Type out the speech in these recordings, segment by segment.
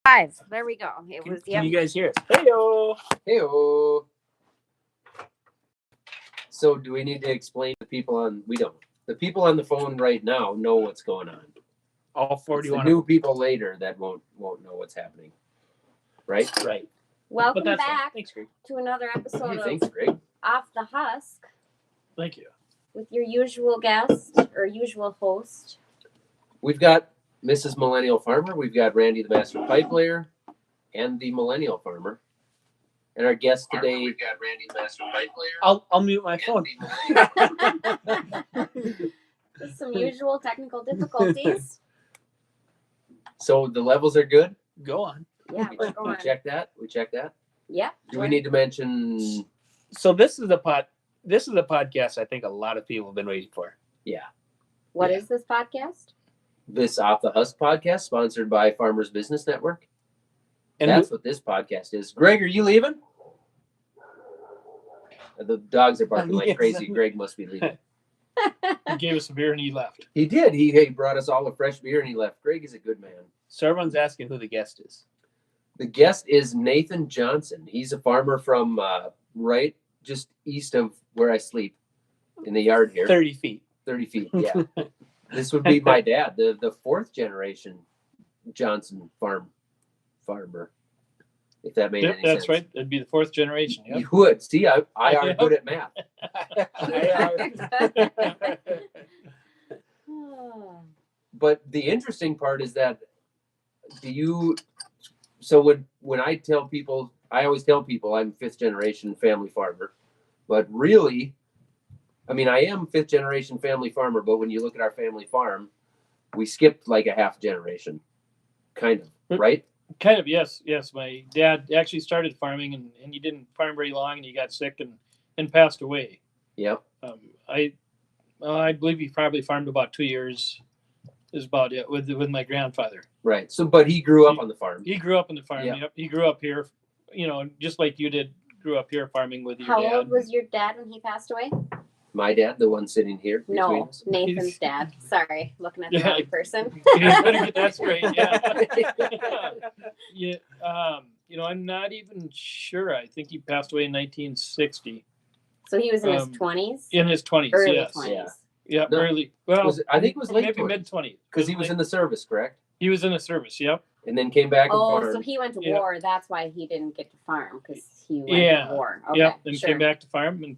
Five. There we go. Can you guys hear us? Hey-o. Hey-o. So do we need to explain to people on? We don't. The people on the phone right now know what's going on. All 41. The new people later that won't know what's happening. Right? Right. Welcome back Thanks, Greg. to another episode Thanks, of Greg. Off the Husk Thank you. with your usual guest or usual host. We've got Mrs. Millennial Farmer. We've got Randy, the Master Pipe Layer, and the Millennial Farmer. And our guest today. We've got Randy, the Master Pipe Layer. I'll mute my phone. With some usual technical difficulties. So the levels are good. Go on. Yeah, we're going. We check that. Yep. Do we need to mention? So this is the podcast I think a lot of people have been waiting for. Yeah. What is this podcast? This Off the Husk podcast, sponsored by Farmers Business Network. And that's what this podcast is. Greg, are you leaving? The dogs are barking like crazy. Greg must be leaving. He gave us a beer and he left. He did. He brought us all a fresh beer and he left. Greg is a good man. So everyone's asking who the guest is. The guest is Nathan Johnson. He's a farmer from right just east of where I sleep in the yard here. 30 feet. 30 feet, yeah. This would be my dad, the fourth generation Johnson farmer, if that made any sense. That's right. It'd be the fourth generation. Yep. You would. See, I are good at math. But the interesting part is that so when I tell people, I always tell people I'm fifth generation family farmer, but really, I mean, I am fifth generation family farmer, but when you look at our family farm, we skipped like a half generation, kind of, right? Kind of, yes. My dad actually started farming and he didn't farm very long and he got sick and passed away. Yep. I believe he probably farmed about 2 years is about it with my grandfather. Right. So, but he grew up on the farm. He grew up on the farm. Yeah. Yep. He grew up here, just like you did, grew up here farming with your dad. How old was your dad when he passed away? My dad, the one sitting here. No, us. Nathan's dad. Sorry, looking at the wrong person. That's great. Yeah. I'm not even sure. I think he passed away in 1960. So he was in his 20s? In his 20s, early yes. 20s. Yeah, No, early. Well, I think it was late maybe 20s. mid-20s. Because he was in the service, correct? He was in the service, yep. And then came back and farmed. So he went to Yeah. war. That's why he didn't get to farm, because he went to war. Okay, Yep, and sure. came back to farm and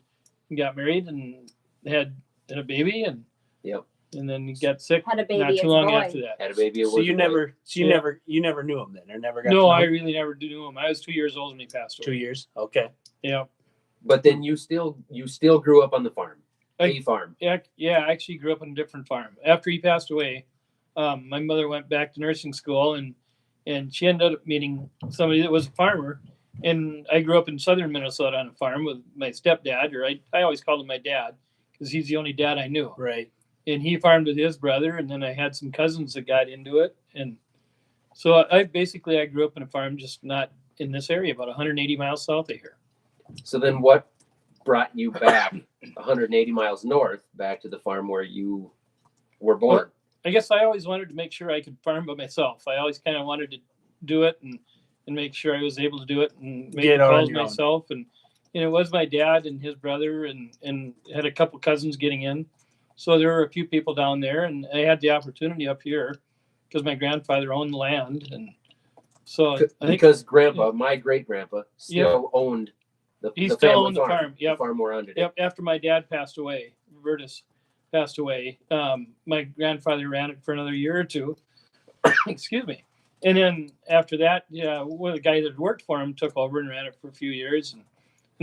got married and had a baby and then he got sick Had a baby not as too a long boy. after that. Had a baby. So you never knew him then, or never got to No, know I him? really never knew him. I was 2 years old when he passed away. 2 years. Okay. Yeah. But then you still grew up on the farm. A farm. Yeah, I actually grew up on a different farm. After he passed away, my mother went back to nursing school and she ended up meeting somebody that was a farmer. And I grew up in southern Minnesota on a farm with my stepdad, or I always called him my dad because he's the only dad I knew. Right. And he farmed with his brother, and then I had some cousins that got into it. And so I grew up in a farm, just not in this area, about 180 miles south of here. So then what brought you back 180 miles north back to the farm where you were born? Well, I guess I always wanted to make sure I could farm by myself. I always kind of wanted to do it and make sure I was able to do it and make calls myself. And it was my dad and his brother and had a couple cousins getting in. So there were a few people down there, and I had the opportunity up here because my grandfather owned the land. And so because my great grandpa still owned the farm. Yep. The farm we're on today. Yep. After my dad passed away, Robertus passed away, my grandfather ran it for another year or two. Excuse me. And then after that, one of the guys that worked for him took over and ran it for a few years. And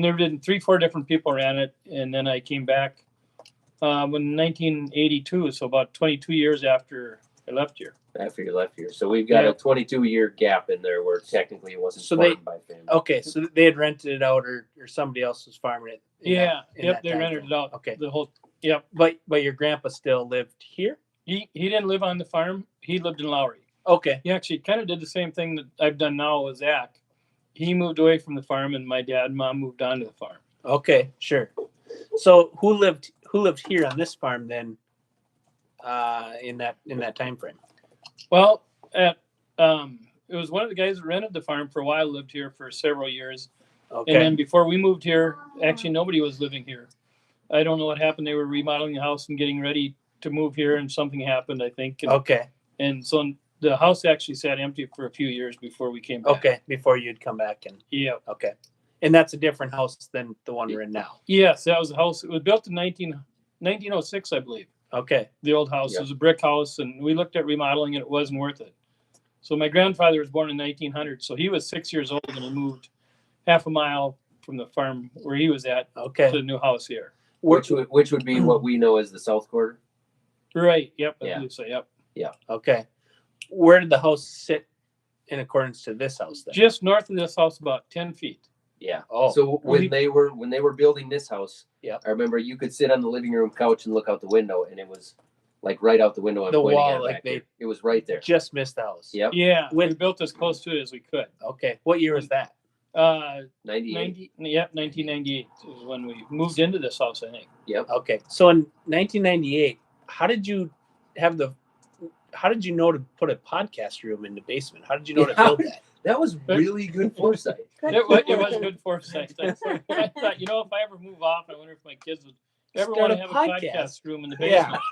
there been 3-4 different people ran it. And then I came back in 1982, so about 22 years after I left here. After you left here. So we've got a 22-year gap in there where technically it wasn't farmed by family. Okay, so they had rented it out or somebody else was farming it. They rented it out. Okay. The whole, yep. But your grandpa still lived here? He didn't live on the farm. He lived in Lowry. Okay. He actually kind of did the same thing that I've done now with Zach. He moved away from the farm, and my dad and mom moved on to the farm. Okay, sure. So who lived here on this farm then? In that time frame. Well, at it was one of the guys that rented the farm for a while, lived here for several years. Okay. And then before we moved here, actually nobody was living here. I don't know what happened. They were remodeling the house and getting ready to move here, and something happened, I think. And, Okay. and so the house actually sat empty for a few years before we came back. Okay. Before you'd come back and. Yeah. Okay. And that's a different house than the one we're in now. Yes, that was a house. It was built in 1906, I believe. Okay. The old house. Yeah. It was a brick house, and we looked at remodeling and it wasn't worth it. So my grandfather was born in 1900, so he was 6 years old and he moved half a mile from the farm where he was at Okay. to the new house here. Which would be what we know as the South Quarter. Right. Yep. I Yeah. believe so. Yep. Okay. Where did the house sit in accordance to this house then? Just north of this house, about 10 feet. Yeah. Oh. So when they were building this house, Yeah. I remember you could sit on the living room couch and look out the window, and it was like right out the window. I'm The pointing wall, at like back they- here. It was right there. Just missed the house. Yep. Yeah. When- We built as close to it as we could. Okay. What year was that? 98. 1998 is when we moved into this house, I think. Okay. So in 1998, how did you know to put a podcast room in the basement? How did you know to Yeah. build that? That was really good foresight. It was good foresight. I thought, if I ever move off, I wonder if my kids would ever Start want a to have podcast. a podcast room in the Yeah. basement.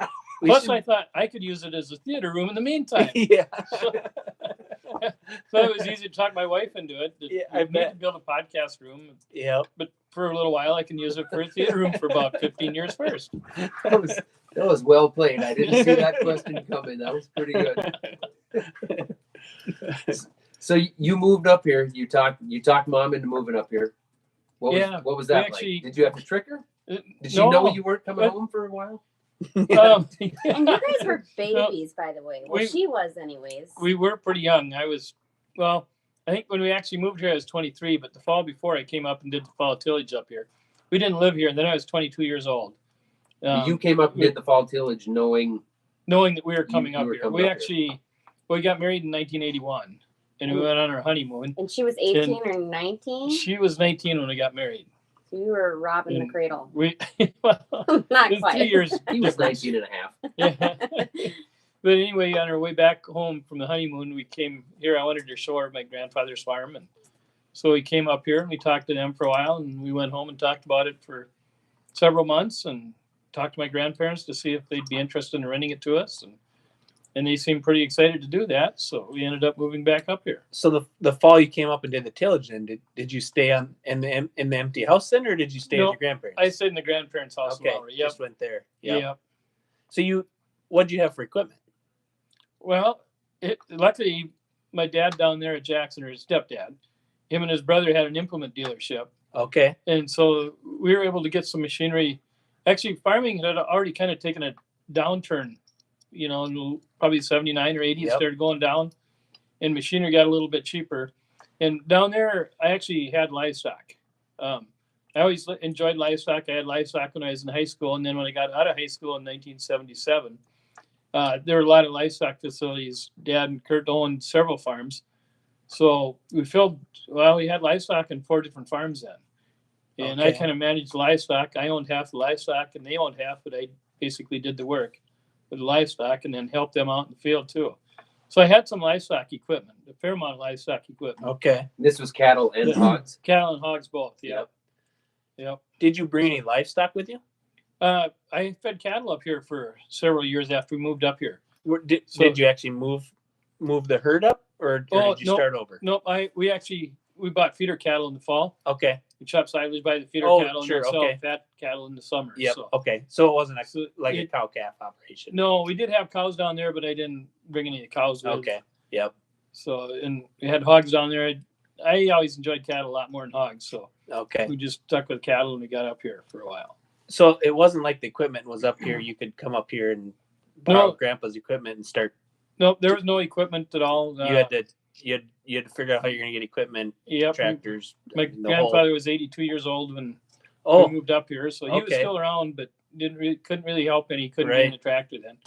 We Plus, should- I thought I could use it as a theater room in the meantime. Yeah. So it was easy to talk my wife into it. Yeah, I I need bet. to build a podcast room, Yeah. but for a little while, I can use it for a theater room for about 15 years first. that was well played. I didn't see that question coming. That was pretty good. So you moved up here. You talked mom into moving up here. What was that actually- like? Did you have to trick her? Did she No, know you weren't coming but- home for a while? And you guys were babies, by the way. Well, we- she was, anyways. We were pretty young. I think when we actually moved here, I was 23, but the fall before I came up and did the fall tillage up here. We didn't live here, and then I was 22 years old. You came up and did the fall tillage knowing Knowing that we were coming you up were here. coming up here. We got married in 1981, and we went on our honeymoon. And she was 18 or 19? She was 19 when we got married. So you were robbing the And- cradle. We, well, Not it was 3 quite. years. he was difference. 19 and a half. Yeah. But anyway, on our way back home from the honeymoon, we came here. I wanted to show her my grandfather's farm, and so we came up here and we talked to them for a while, and we went home and talked about it for several months, and talked to my grandparents to see if they'd be interested in renting it to us, and they seemed pretty excited to do that. So we ended up moving back up here. So the fall you came up and did the tillage. Then did you stay in the empty house then, or did you stay at No, your grandparents? I stayed in the grandparents' house. Okay. in Lowry. Yep. Just went there. Yep. Yep. So what'd you have for equipment? Well, luckily, my dad down there at Jackson, or his stepdad, him and his brother had an implement dealership. Okay. And so we were able to get some machinery. Actually, farming had already kind of taken a downturn, in probably 79 or 80, it Yep. started going down, and machinery got a little bit cheaper. And down there, I actually had livestock. I always enjoyed livestock. I had livestock when I was in high school. And then when I got out of high school in 1977, there were a lot of livestock facilities. Dad and Kurt owned several farms. So we had livestock in 4 different farms then. And I Okay. kind of managed livestock. I owned half the livestock and they owned half, but I basically did the work with the livestock and then helped them out in the field too. So I had some livestock equipment, a fair amount of livestock equipment. Okay. This was cattle and hogs. Cattle and hogs both. Yep. Did you bring any livestock with you? I fed cattle up here for several years after we moved up here. Did you actually move the herd up, or did you no. start over? Nope. We bought feeder cattle in the fall. Okay. We chopped silage by the feeder Oh, cattle sure, and then sell okay. fat cattle in the summer. Yep. So, Okay. So it wasn't like a it- cow calf operation. no, we did have cows down there, but I didn't bring any of the cows with. Okay. Yep. So, and we had hogs down there. I always enjoyed cattle a lot more than hogs. So Okay. we just stuck with cattle and we got up here for a while. So it wasn't like the equipment was up here. You could come up here and borrow No. Grandpa's equipment and start. Nope, there was no equipment at all. You had to figure out how you're gonna get equipment, Yep. tractors. My the whole- grandfather was 82 years old when Oh, we moved up here, so he was okay. still around, but couldn't really help any. He couldn't Right. get in a tractor then.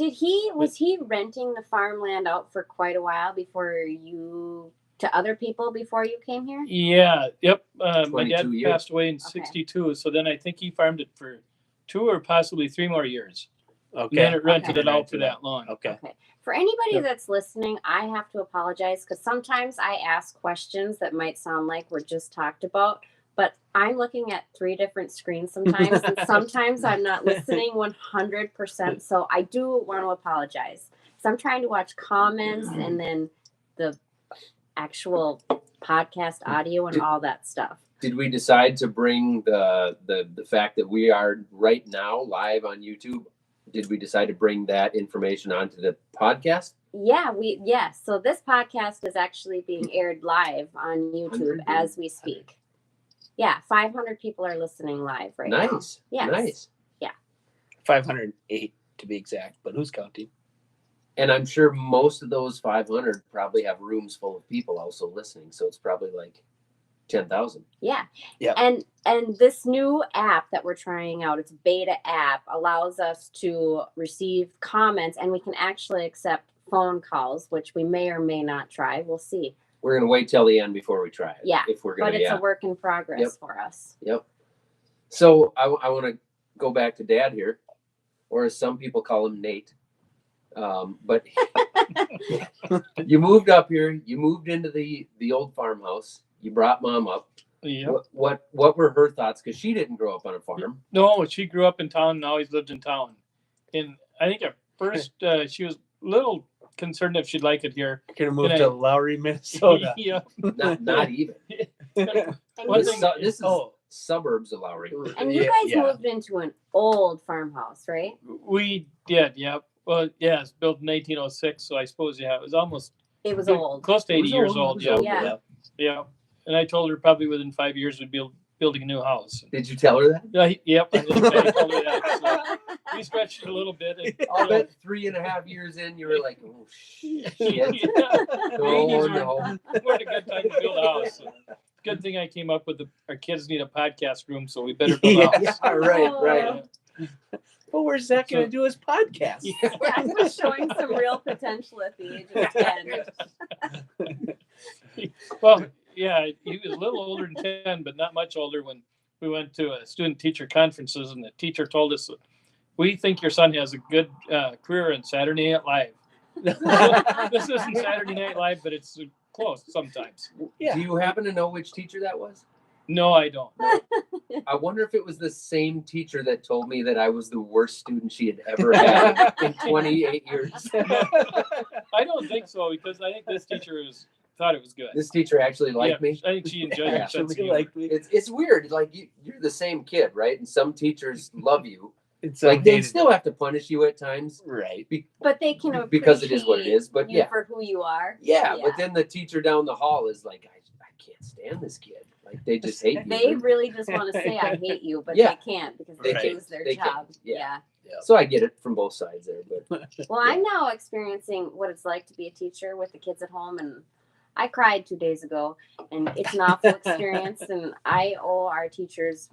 Was he renting the farmland out for quite a while to other people before you came here? Yeah. Yep. My 22 dad years. passed away in Okay. '62, so then I think he farmed it for 2 or possibly 3 more years. Okay. And then it rented Okay. it out for that long. Okay. Okay. For anybody Yep. that's listening, I have to apologize because sometimes I ask questions that might sound like we're just talked about, but I'm looking at 3 different screens sometimes, and sometimes I'm not listening 100%. So I do want to apologize. So I'm trying to watch comments and then the actual podcast audio and all that stuff. Did we decide to bring the fact that we are right now live on YouTube? Did we decide to bring that information onto the podcast? Yeah, so this podcast is actually being aired live on YouTube 100. as we speak. Yeah, 500 people are listening live right now. Nice. Yes. Nice. 508 to be exact, but who's counting? And I'm sure most of those 500 probably have rooms full of people also listening. So it's probably like 10,000. Yeah. Yep. And this new app that we're trying out, it's a beta app, allows us to receive comments, and we can actually accept phone calls, which we may or may not try. We'll see. We're going to wait till the end before we try it. Yeah, If we're But going to, it's a work in progress Yep. for us. Yep. So I want to go back to Dad here, or as some people call him, Nate. But you moved up here. You moved into the old farmhouse. You brought Mom up. Yeah. What were her thoughts? Because she didn't grow up on a farm. No, she grew up in town and always lived in town. And I think at first she was a little concerned if she'd like it here. Could have moved Can I- to Lowry, Minnesota. Yeah. Not even. And One you, thing- This is suburbs of Lowry. and you guys moved into an old farmhouse, right? We did, yeah. Well, yeah, it's built in 1906, so I suppose, yeah, it was almost It was old. close to 80 was years old, old. it was Yeah. old. Yeah. Yeah. And I told her probably within 5 years we'd be building a new house. Did you tell her that? Yeah, yep. I told her that. So we stretched it a little bit. And, I'll bet 3.5 years in, you were like, oh, shit. yeah. Oh, 80s no. What a good time to build a house. So, good thing I came up with our kids need a podcast room, so we better build a house. Yeah, right. Well, where's Zach going to do his podcast? I was showing some real potential at the age of 10. Well, yeah, he was a little older than 10, but not much older when we went to a student-teacher conferences, and the teacher told us, we think your son has a good career in Saturday Night Live. This isn't Saturday Night Live, but it's close sometimes. Yeah. Do you happen to know which teacher that was? No, I don't. I wonder if it was the same teacher that told me that I was the worst student she had ever had in 28 years. I don't think so, because I think this teacher thought it was good. This teacher actually liked me. I think she enjoyed Yeah, it. Sense of Actually humor. like me. It's weird. Like you're the same kid, right? And some teachers love you. It's Like they outdated. still have to punish you at times Right. But they can appreciate because it is what it is. But you yeah, for who you are. yeah. But then the teacher down the hall is like, I can't stand this kid. Like they just hate you. They really just want to say I hate you, but Yeah. they can't because They they can't. lose their They can't. job. Yeah. Yeah. So I get it from both sides there. But Well, I'm now experiencing what it's like to be a teacher with the kids at home, and I cried 2 days ago, and it's an awful experience, and I owe our teachers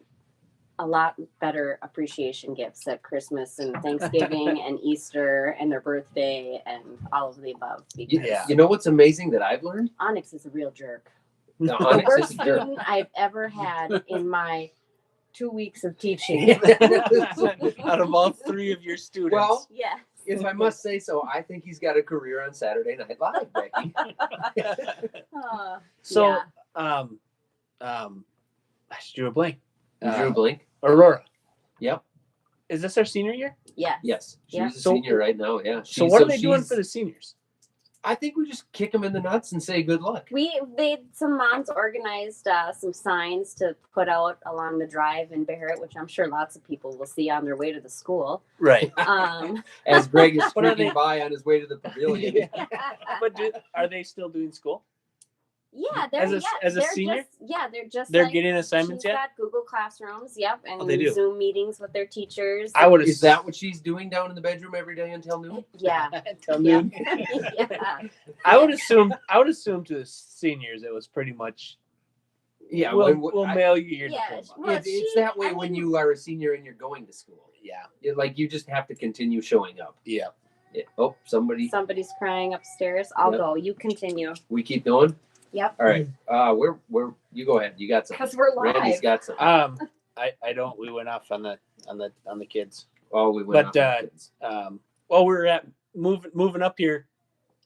a lot better appreciation gifts at Christmas and Thanksgiving and Easter and their birthday and all of the above. Because Yeah. you know what's amazing that I've learned? Onyx is a real jerk. The The Onyx worst is a jerk. student I've ever had in my 2 weeks of teaching. Out of all 3 of your students. Well, Yes. if I must say so, I think he's got a career on Saturday Night Live, Becky. So, yeah. I just drew a blank. You drew a blink. Aurora. Yep. Is this our senior year? Yes. Yes. She's Yeah. a senior right now. Yeah. So what are they doing for the seniors? I think we just kick them in the nuts and say good luck. Some moms organized some signs to put out along the drive in Barrett, which I'm sure lots of people will see on their way to the school. Right. As Greg is What are streaking they- by on his way to the pavilion. But are they still doing school? Yeah, As a they're senior? they're They're getting assignments she's yet? got Google Classrooms, yep, and Oh, they do? Zoom meetings with their teachers. I would Is that what she's doing down in the bedroom every day until noon? Yeah. Tell Yeah. me. Yeah. I would assume to the seniors it was pretty much Yeah. we'll mail you your Yeah, diploma. well, It's that way when you are a senior and you're going to school. Yeah. Like you just have to continue showing up. Yeah. Yeah. Oh, someboody. Somebody's crying upstairs. I'll Yep. go. You continue. We keep going. Yep. All right. Where you go ahead. You got some. Because we're live. Randy's got some. I don't. We went off on the kids. Oh, we went But off on kids. well, we're at moving up here,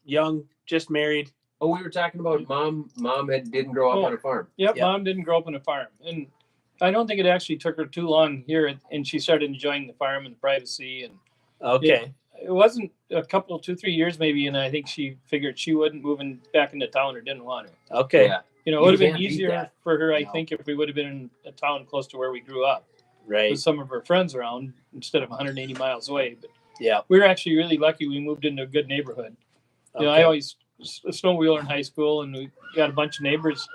young, just married. Oh, we were talking about mom. Mom didn't grow up on a farm. Yep, Yep. Mom didn't grow up on a farm, and I don't think it actually took her too long here, and she started enjoying the farm and the privacy. And Okay. it wasn't a couple, 2-3 years maybe, and I think she figured she wasn't moving back into town or didn't want to. Okay. Yeah. You know, it You would have been can't beat easier that. for her, I No. think, if we would have been in a town close to where we grew up Right. with some of her friends around instead of 180 miles away. But Yeah. we were actually really lucky. We moved into a good neighborhood. You know, I always a snowmobiler in high school, and we got a bunch of neighbors.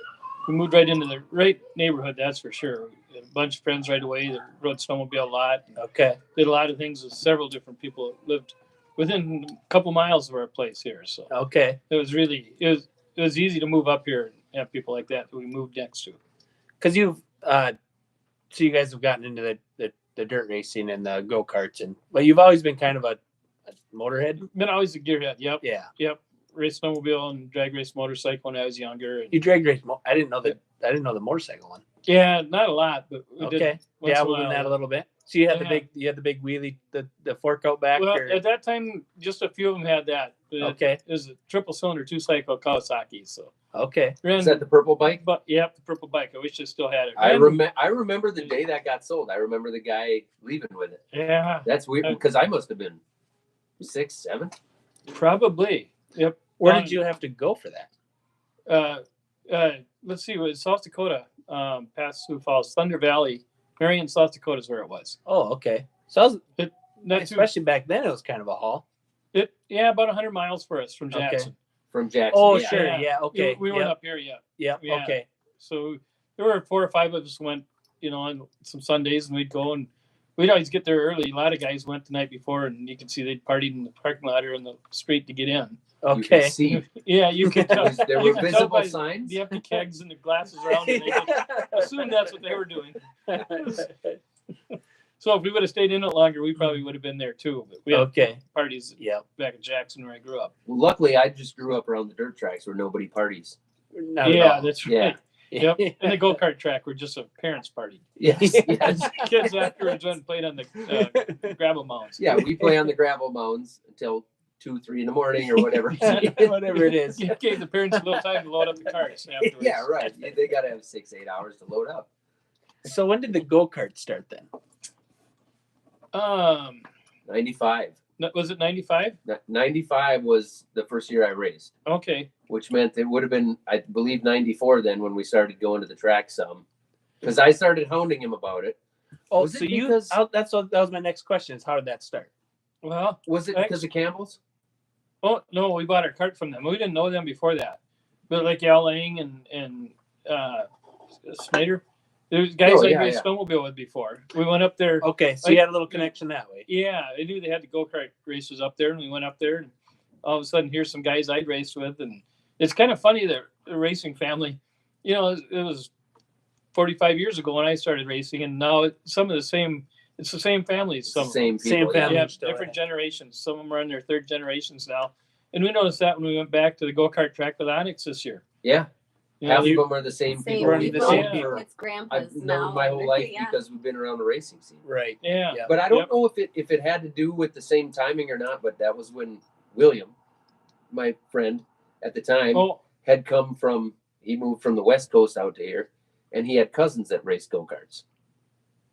We moved right into the right neighborhood, that's for sure. We had a bunch of friends right away that rode snowmobile a lot. Okay. Did a lot of things with several different people that lived within a couple miles of our place here. So Okay. it was really it was easy to move up here and have people like that we moved next to. Because you've so you guys have gotten into the dirt racing and the go karts, and well, you've always been kind of a motorhead. Been always a gearhead. Yep. Yeah. Yep. Raced snowmobile and drag race motorcycle when I was younger. And You drag race. I didn't know that. I didn't know the motorcycle one. yeah, not a lot, but we did Okay. once in a Dabbled in while. that a little bit. So you had Yeah. the big wheelie, the fork out back. Well, or- at that time, just a few of them had that. Okay. It was a triple cylinder 2-cycle Kawasaki. So Okay. ran, Is that the purple bike? but yeah, the purple bike. I wish I still had it. I Ran- remember the day that got sold. I remember the guy leaving with it. Yeah, That's weird because I must have been 6, 7. probably. Yep. Where did you have to go for that? Let's see. It was South Dakota, past Sioux Falls, Thunder Valley, Marion, South Dakota is where it was. Oh, okay. So I was, Not too, especially back then, it was kind of a haul. yeah, about 100 miles for us from Okay. Jackson. From Jackson. Oh, yeah. sure. Yeah. Okay. We weren't up here yet. Yep. yeah. Okay. So there were 4 or 5 of us went, you know, on some Sundays, and we'd go and we'd always get there early. A lot of guys went the night before, and you could see they'd partied in the parking lot or in the street to get in. You can Okay. see Yeah, you could tell. there you were could tell visible by signs. the empty kegs and the glasses around, and they just assumed that's what they were doing. So if we would have stayed in it longer, we probably would have been there too. But we had Okay. parties Yep. back in Jackson where I grew up. Luckily, I just grew up around the dirt tracks where nobody parties. Not at Yeah, all. that's Yeah. right. Yep. And the go-kart track were just a parents' party. Yes. yes. Kids afterwards went and played on the gravel mounds. Yeah, we play on the gravel mounds until 2, 3 in the morning or whatever. Whatever it is. You gave the parents a little time to load up the carts afterwards. Yeah, right. They got to have 6, 8 hours to load up. So when did the go kart start then? 95. Was it 95? 95 was the first year I raced, Okay. which meant it would have been, I believe, 94 then when we started going to the track some. Because I started hounding him about it. Oh, Was it so you because- that was my next question is how did that start? Well, Was it because of Campbell's? oh no, we bought our cart from them. We didn't know them before that, but like Al Lang and Snyder, there's guys Oh, I yeah, raced snowmobile with before. We went up there. Okay, so you had a little connection that way. Yeah, I knew they had the go-kart races up there, and we went up there, and all of a sudden, here's some guys I'd raced with, and it's kind of funny that the racing family, you know, it was 45 years ago when I started racing, and now it's the same families. Some of them. Same Same people. family. Yeah, still, different generations. Some of them are in their 3rd generations now, and we noticed that when we went back to the go-kart track with Onyx this year. Yeah. You know, Half you- of them are the same Same people. running we've the same known people. for- It's grandpa's I've known now. my whole life Yeah. because we've been around the racing scene. Right. yeah, Yeah. But I don't Yep. know if it had to do with the same timing or not. But that was when William, my friend at the time, Oh, had come from. He moved from the West Coast out to here, and he had cousins that raced go karts.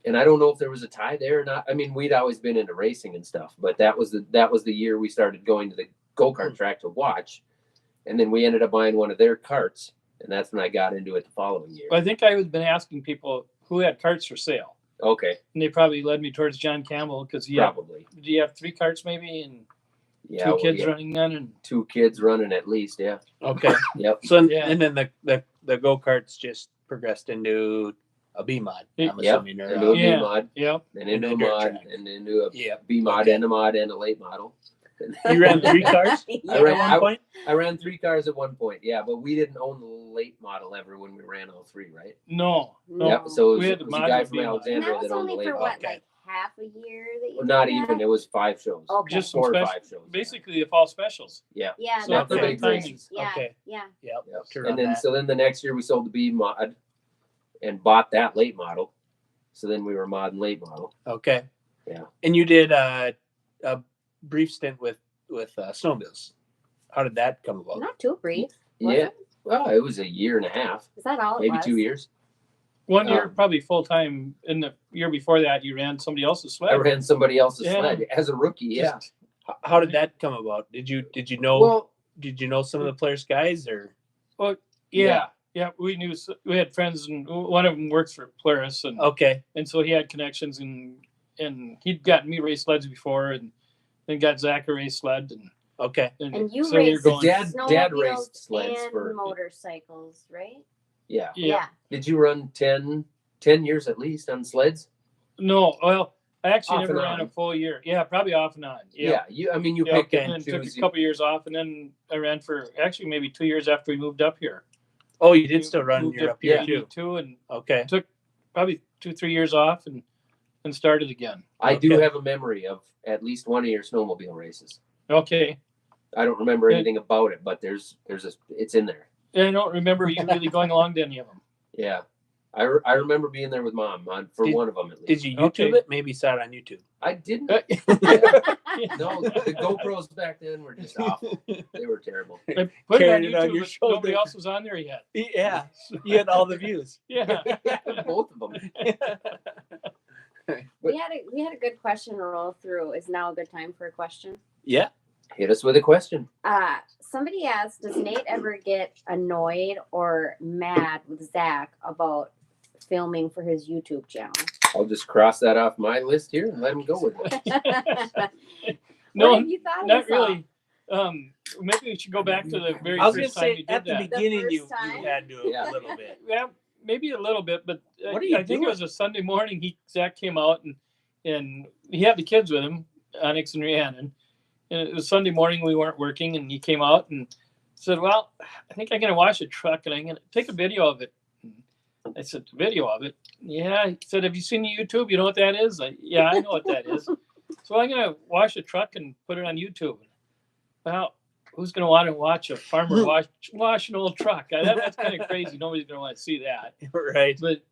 And I don't know if there was a tie there or not. I mean, we'd always been into racing and stuff, but that was the year we started going to the go kart track to watch, and then we ended up buying one of their carts, and that's when I got into it the following year. I think I had been asking people who had carts for sale, Okay, and they probably led me towards John Campbell because do probably. you have 3 carts maybe and Yeah, 2 well, kids yeah, running then, and 2 kids running at least. Yeah. Okay. Yep. So Yeah. and then the go karts just progressed into a B mod. I'm Yep. assuming. Or, Into a Yeah. B mod, yep. and into a And a dirt mod, track. and into a yeah. B mod, Okay. and a mod, and a late model. You ran 3 cars Yeah. at one point. I ran 3 cars at one point. Yeah, but we didn't own the late model ever when we ran all 3, right? No. Yep. So it was, We had it the was a mod guy with from B mod. And Alexandria that was that owned the only late for model. what, like half a year that you Well, not did even. that? It was 5 shows. Okay. Just some 4 or special, 5 shows. basically the fall specials. Yeah. Yeah, So that's the what big it was. races. Yeah, Okay. yeah. Yep. Yep. To run And then that. so then the next year we sold the B mod and bought that late model. So then we were mod and late model. Okay. And you did a brief stint with snowmobiles. How did that come about? Not too brief. Was Yeah. it? Well, it was a year and a half, Is that all it maybe was? 2 years. 1 year, probably full time. In the year before that, you ran somebody else's sled. I ran somebody else's Yeah. sled as a rookie. Yeah. Just- How did that come about? Did you know Well, did you know some of the players guys or? yeah. We knew, we had friends, and one of them works for Polaris, and Okay. and so he had connections, and he'd gotten me race sleds before, and then got Zach a race sled, Okay. And you so we were raced going. Dad snowmobiles raced sleds and for- motorcycles, right? yeah. Yeah. Did you run 10 years at least on sleds? No, well, I actually Off never and ran on. a full year. Yeah, probably off and on. You Yeah, picked okay. and and took choose. a couple years off, and then I ran for actually maybe 2 years after we moved up here. Oh, you did We still run. moved You're up here yeah. too. too, and Okay. took probably 2-3 years off, and started again. I do Okay. have a memory of at least one of your snowmobile races. Okay, I don't remember Yeah. anything about it, but it's in there. and I don't remember you really going along to any of them. Yeah. I remember being there with Mom for Did- one of them at least. Did you Okay. YouTube it? Maybe saw it on YouTube. I didn't. I No, the GoPros back then were just awful. They were terrible. put it on Carried it on YouTube, your but shoulder. nobody else was on there yet. Yeah. You had all the views. Yeah. Both of them. We had a good question to roll through. Is now a good time for a question? Yeah. Hit us with a question. Somebody asked, does Nate ever get annoyed or mad with Zach about filming for his YouTube channel? I'll just cross that off my list here and let him go with it. What No, have you thought not of yourself? really. Maybe we should go back to the very I was gonna first time you say did at the that. beginning The you first time? had to Yeah. a little bit. Yeah, maybe a little bit, but What are you I think doing? it was a Sunday morning. Zach came out, and he had the kids with him, Onyx and Rhiannon. And it was Sunday morning. We weren't working, and he came out and said, "Well, I think I'm going to wash a truck, and I'm going to take a video of it." I said, "Video of it?" Yeah. He said, "Have you seen the YouTube? You know what that is?" Yeah, I know what that is. So I'm going to wash a truck and put it on YouTube. Well, who's going to want to watch a farmer wash an old truck? That's kind of crazy. Nobody's going to want to see that. Right. But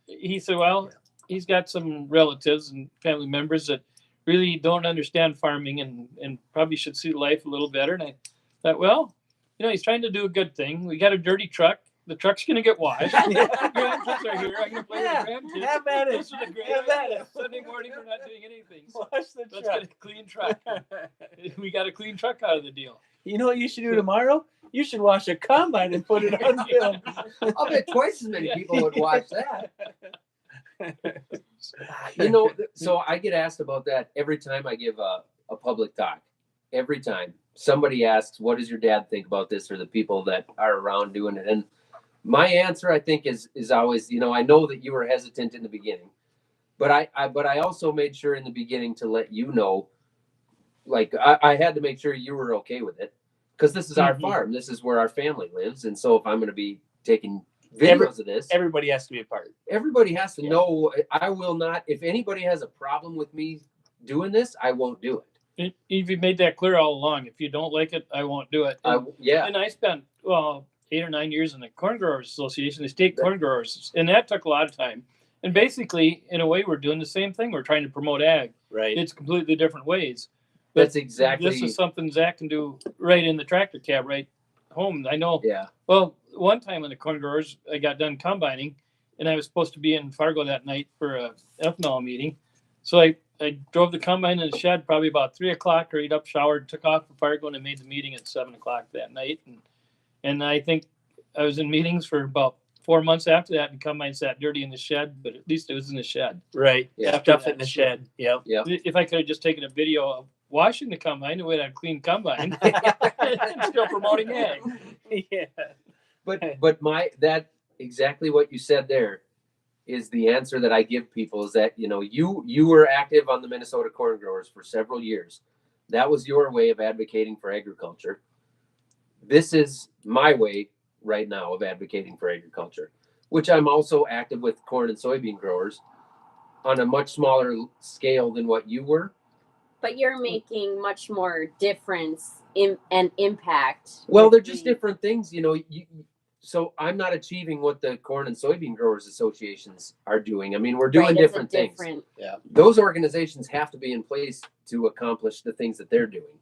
he said, well, he's got some relatives and family members that really don't understand farming and probably should see life a little better. And I thought, well, he's trying to do a good thing. We got a dirty truck. The truck's going to get washed. Grandkids are here. I'm going to play with the grandkids. Have at it. This is a great Have at idea. it. Sunday morning, we're not doing anything. So Wash the let's truck. get a clean truck. We got a clean truck out of the deal. You know what you should do tomorrow? You should wash a combine and put it on film. I'll bet twice as many people would watch that. So I get asked about that every time I give a public talk. Every time somebody asks, what does your dad think about this, or the people that are around doing it? And my answer, I think, is always, I know that you were hesitant in the beginning, but I also made sure in the beginning to let you know, like I had to make sure you were okay with it, because this is our farm. This is where our family lives. And so if I'm going to be taking videos of this, Everybody has to be a part. everybody has to know. I will not, if anybody has a problem with me doing this, I won't do it. You've made that clear all along. If you don't like it, I won't do it. And I spent 8 or 9 years in the Corn Growers Association, the state corn growers, and that took a lot of time. And basically, in a way, we're doing the same thing. We're trying to promote ag. Right. It's completely different ways. But That's exactly. this is something Zach can do right in the tractor cab, right home. I know. Yeah. Well, one time in the corn growers, I got done combining, and I was supposed to be in Fargo that night for a ethanol meeting. So I drove the combine in the shed probably about 3 o'clock, hurried up, showered, took off for Fargo, and I made the meeting at 7 o'clock that night. And I think I was in meetings for about 4 months after that, and combine sat dirty in the shed, but at least it was in the shed. Right. Yeah. Stuff it in the shed. Yep. Yeah. If I could have just taken a video of washing the combine, it would have a clean combine. And still promoting ag. Yeah. But that exactly what you said there is the answer that I give people, is that, you were active on the Minnesota Corn Growers for several years. That was your way of advocating for agriculture. This is my way right now of advocating for agriculture, which I'm also active with corn and soybean growers on a much smaller scale than what you were. But you're making much more difference and impact. Well, with they're just the- different things, So I'm not achieving what the Corn and Soybean Growers Associations are doing. I mean, we're doing Right, it's a different things. Yeah. Those organizations have to be in place to accomplish the things that they're doing.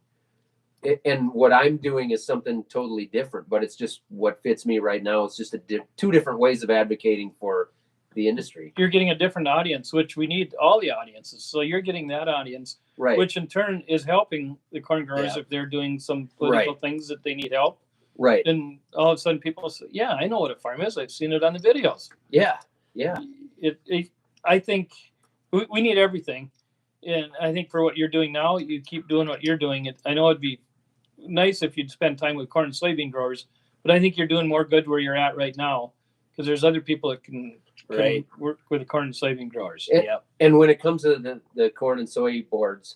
And what I'm doing is something totally different, but it's just what fits me right now. It's just two different ways of advocating for the industry. You're getting a different audience, which we need all the audiences. So you're getting that audience, Right. which in turn is helping the corn growers Yeah. if they're doing some political things that they need help. Right. Then all of a sudden people say, yeah, I know what a farm is. I've seen it on the videos. Yeah. Yeah. I think we need everything. And I think for what you're doing now, you keep doing what you're doing. I know it'd be nice if you'd spend time with corn and soybean growers, but I think you're doing more good where you're at right now because there's other people that can work with the corn and soybean growers. And when it comes to the corn and soy boards,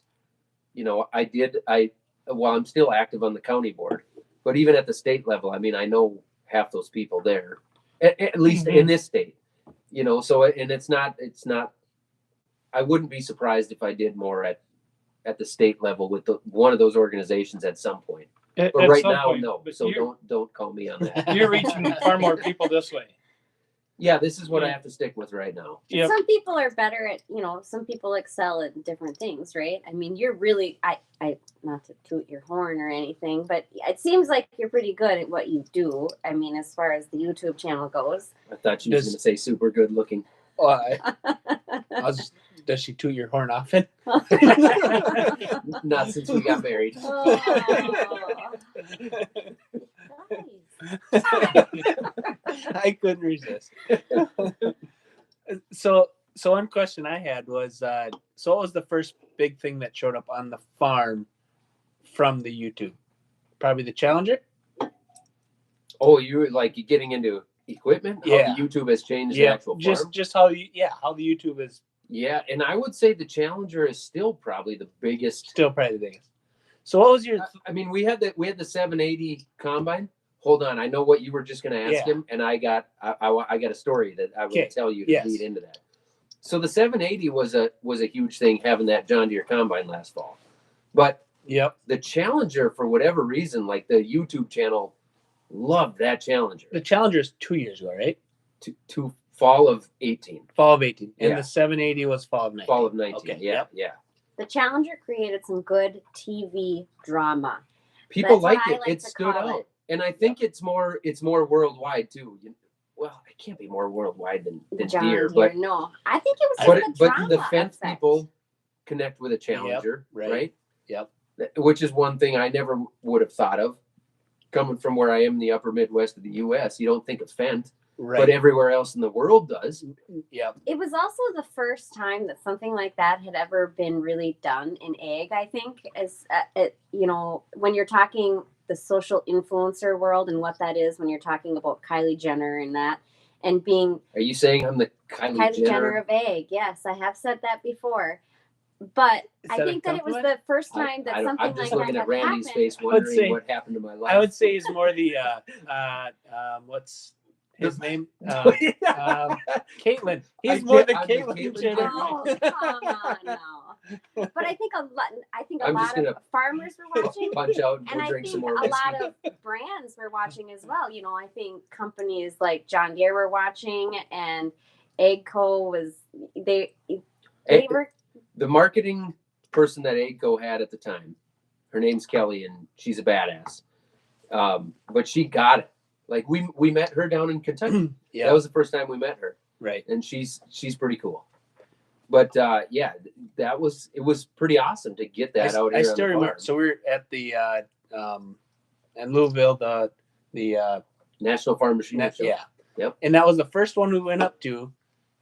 you know, I'm still active on the county board, but even at the state level, I mean, I know half those people there, at least in this state, you know, so, and it's not, I wouldn't be surprised if I did more at the state level with one of those organizations at some point. But right now, no. So don't call me on that. You're reaching far more people this way. Yeah, this is what I have to stick with right now. Yep. Some people are better at, you know, some people excel at different things, right? I mean, you're really, I not to toot your horn or anything, but it seems like you're pretty good at what you do. I mean, as far as the YouTube channel goes. I thought you was going to say super good looking. Does she toot your horn often? Not since we got married. I couldn't resist. So one question I had was, so what was the first big thing that showed up on the farm from the YouTube? Probably the Challenger? Oh, you were like getting into equipment? How the YouTube has changed the actual farm? Just how the YouTube is. Yeah, and I would say the Challenger is still probably the biggest. Still probably the biggest. So what was your? I mean, we had the 780 combine. Hold on, I know what you were just going to ask him, and I got a story that I would tell you to lead into that. So the 780 was a huge thing having that John Deere combine last fall, but the Challenger, for whatever reason, like the YouTube channel loved that Challenger. The Challenger is 2 years ago, right? To fall of 18. Fall of 18, and the 780 was fall of 19. Fall of 19. Okay. Yeah. The Challenger created some good TV drama. People That's liked what it. I like It to stood call out. it. And I think it's more worldwide too. Well, it can't be more worldwide than John Deere, Deere, but no, I think it was just the drama the fence effect. people connect with a Challenger, right? Yep. Which is one thing I never would have thought of. Coming from where I am in the upper Midwest of the U.S., you don't think of Fendt, but everywhere else in the world does. Yep. It was also the first time that something like that had ever been really done in ag. I think, as you know, when you're talking the social influencer world and what that is, when you're talking about Kylie Jenner and that, and being. Are you saying I'm the Kylie Jenner of ag? Yes, I have said that before. But I think that it was the first time that something like that happened. I'm just looking at Randy's face, wondering what happened to my life. I would say it's more the what's his name? Caitlin. He's more the Caitlin Jenner. Oh, come on now. But I think a lot of farmers were watching, punch out and I think a lot of brands were watching as well. You know, I think companies like John Deere were watching, and AGCO was they were. The marketing person that AGCO had at the time, her name's Kelly, and she's a badass. But she got it. Like we met her down in Kentucky. That was the first time we met her. Right. And she's pretty cool. But it was pretty awesome to get that out here. I still remember. So we were at the in Louisville, the National Farm Machinery Show. Yeah. Yep. And that was the first one we went up to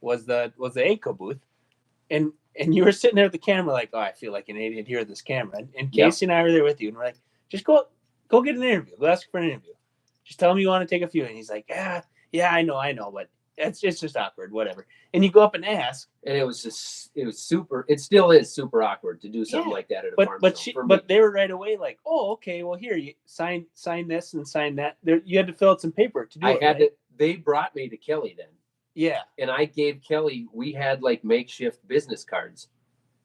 was the AGCO booth. And you were sitting there with the camera like, oh, I feel like an idiot here with this camera. And Casey and I were there with you, and we're like, just go get an interview. Go ask for an interview. Just tell him you want to take a few. And he's like, yeah, I know, but it's just awkward, whatever. And you go up and ask. And it was super. It still is super awkward to do something like that at a farm show. But they were right away like, oh, okay, well here you sign this and sign that. You had to fill out some paperwork to do it. They brought me to Kelly then. Yeah. And I gave Kelly, we had like makeshift business cards.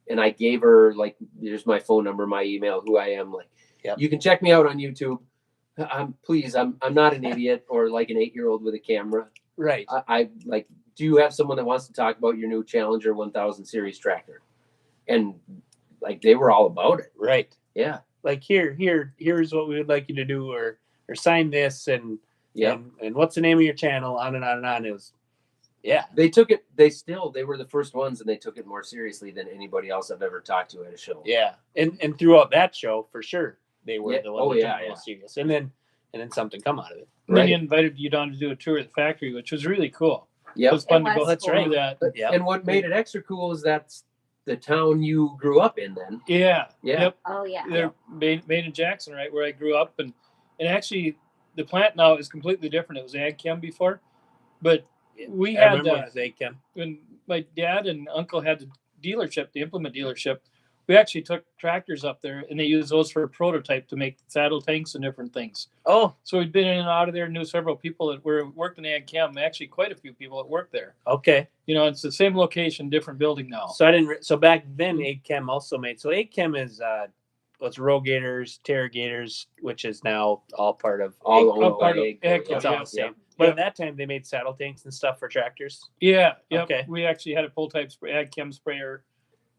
And I gave her like, here's my phone number, my email, who I am. Like, you can check me out on YouTube. I'm not an idiot or like an 8-year-old with a camera. Right. I like, do you have someone that wants to talk about your new Challenger 1000 series tractor? And like, they were all about it. Right. Yeah. Like here's what we would like you to do, or sign this, and Yeah. and what's the name of your channel, on and on and on. It was, yeah. They took it. They were the first ones, and they took it more seriously than anybody else I've ever talked to at a show. Yeah. And throughout that show, for sure, they were Yeah. the ones Oh, that yeah, took it yeah. most serious. And then something come out of it. And then Right. he invited you down to do a tour of the factory, which was really cool. It Yep. was fun It to go was That's through right. that. Yeah. And what made it extra cool is that's the town you grew up in then. Yeah. Yeah. Yep. Oh yeah. They're made in Jackson, right where I grew up, and actually the plant now is completely different. It was ag chem before, but we I had remember when it was ACAM. when my dad and uncle had the dealership, the implement dealership. We actually took tractors up there, and they used those for a prototype to make saddle tanks and different things. Oh, So we'd been in and out of there, knew several people that worked in ag chem. Actually, quite a few people that worked there. okay. You know, it's the same location, different building now. So back then, ACAM also made. So ACAM is what's Rogators, Terragators, which is now all part of All ACAM. owned by part of Agco. Agco, It's Yeah. all yeah. the same. Yeah. But Yeah. at that time, they made saddle tanks and stuff for tractors. Yeah, yep. Okay. We actually had a full type ag chem sprayer.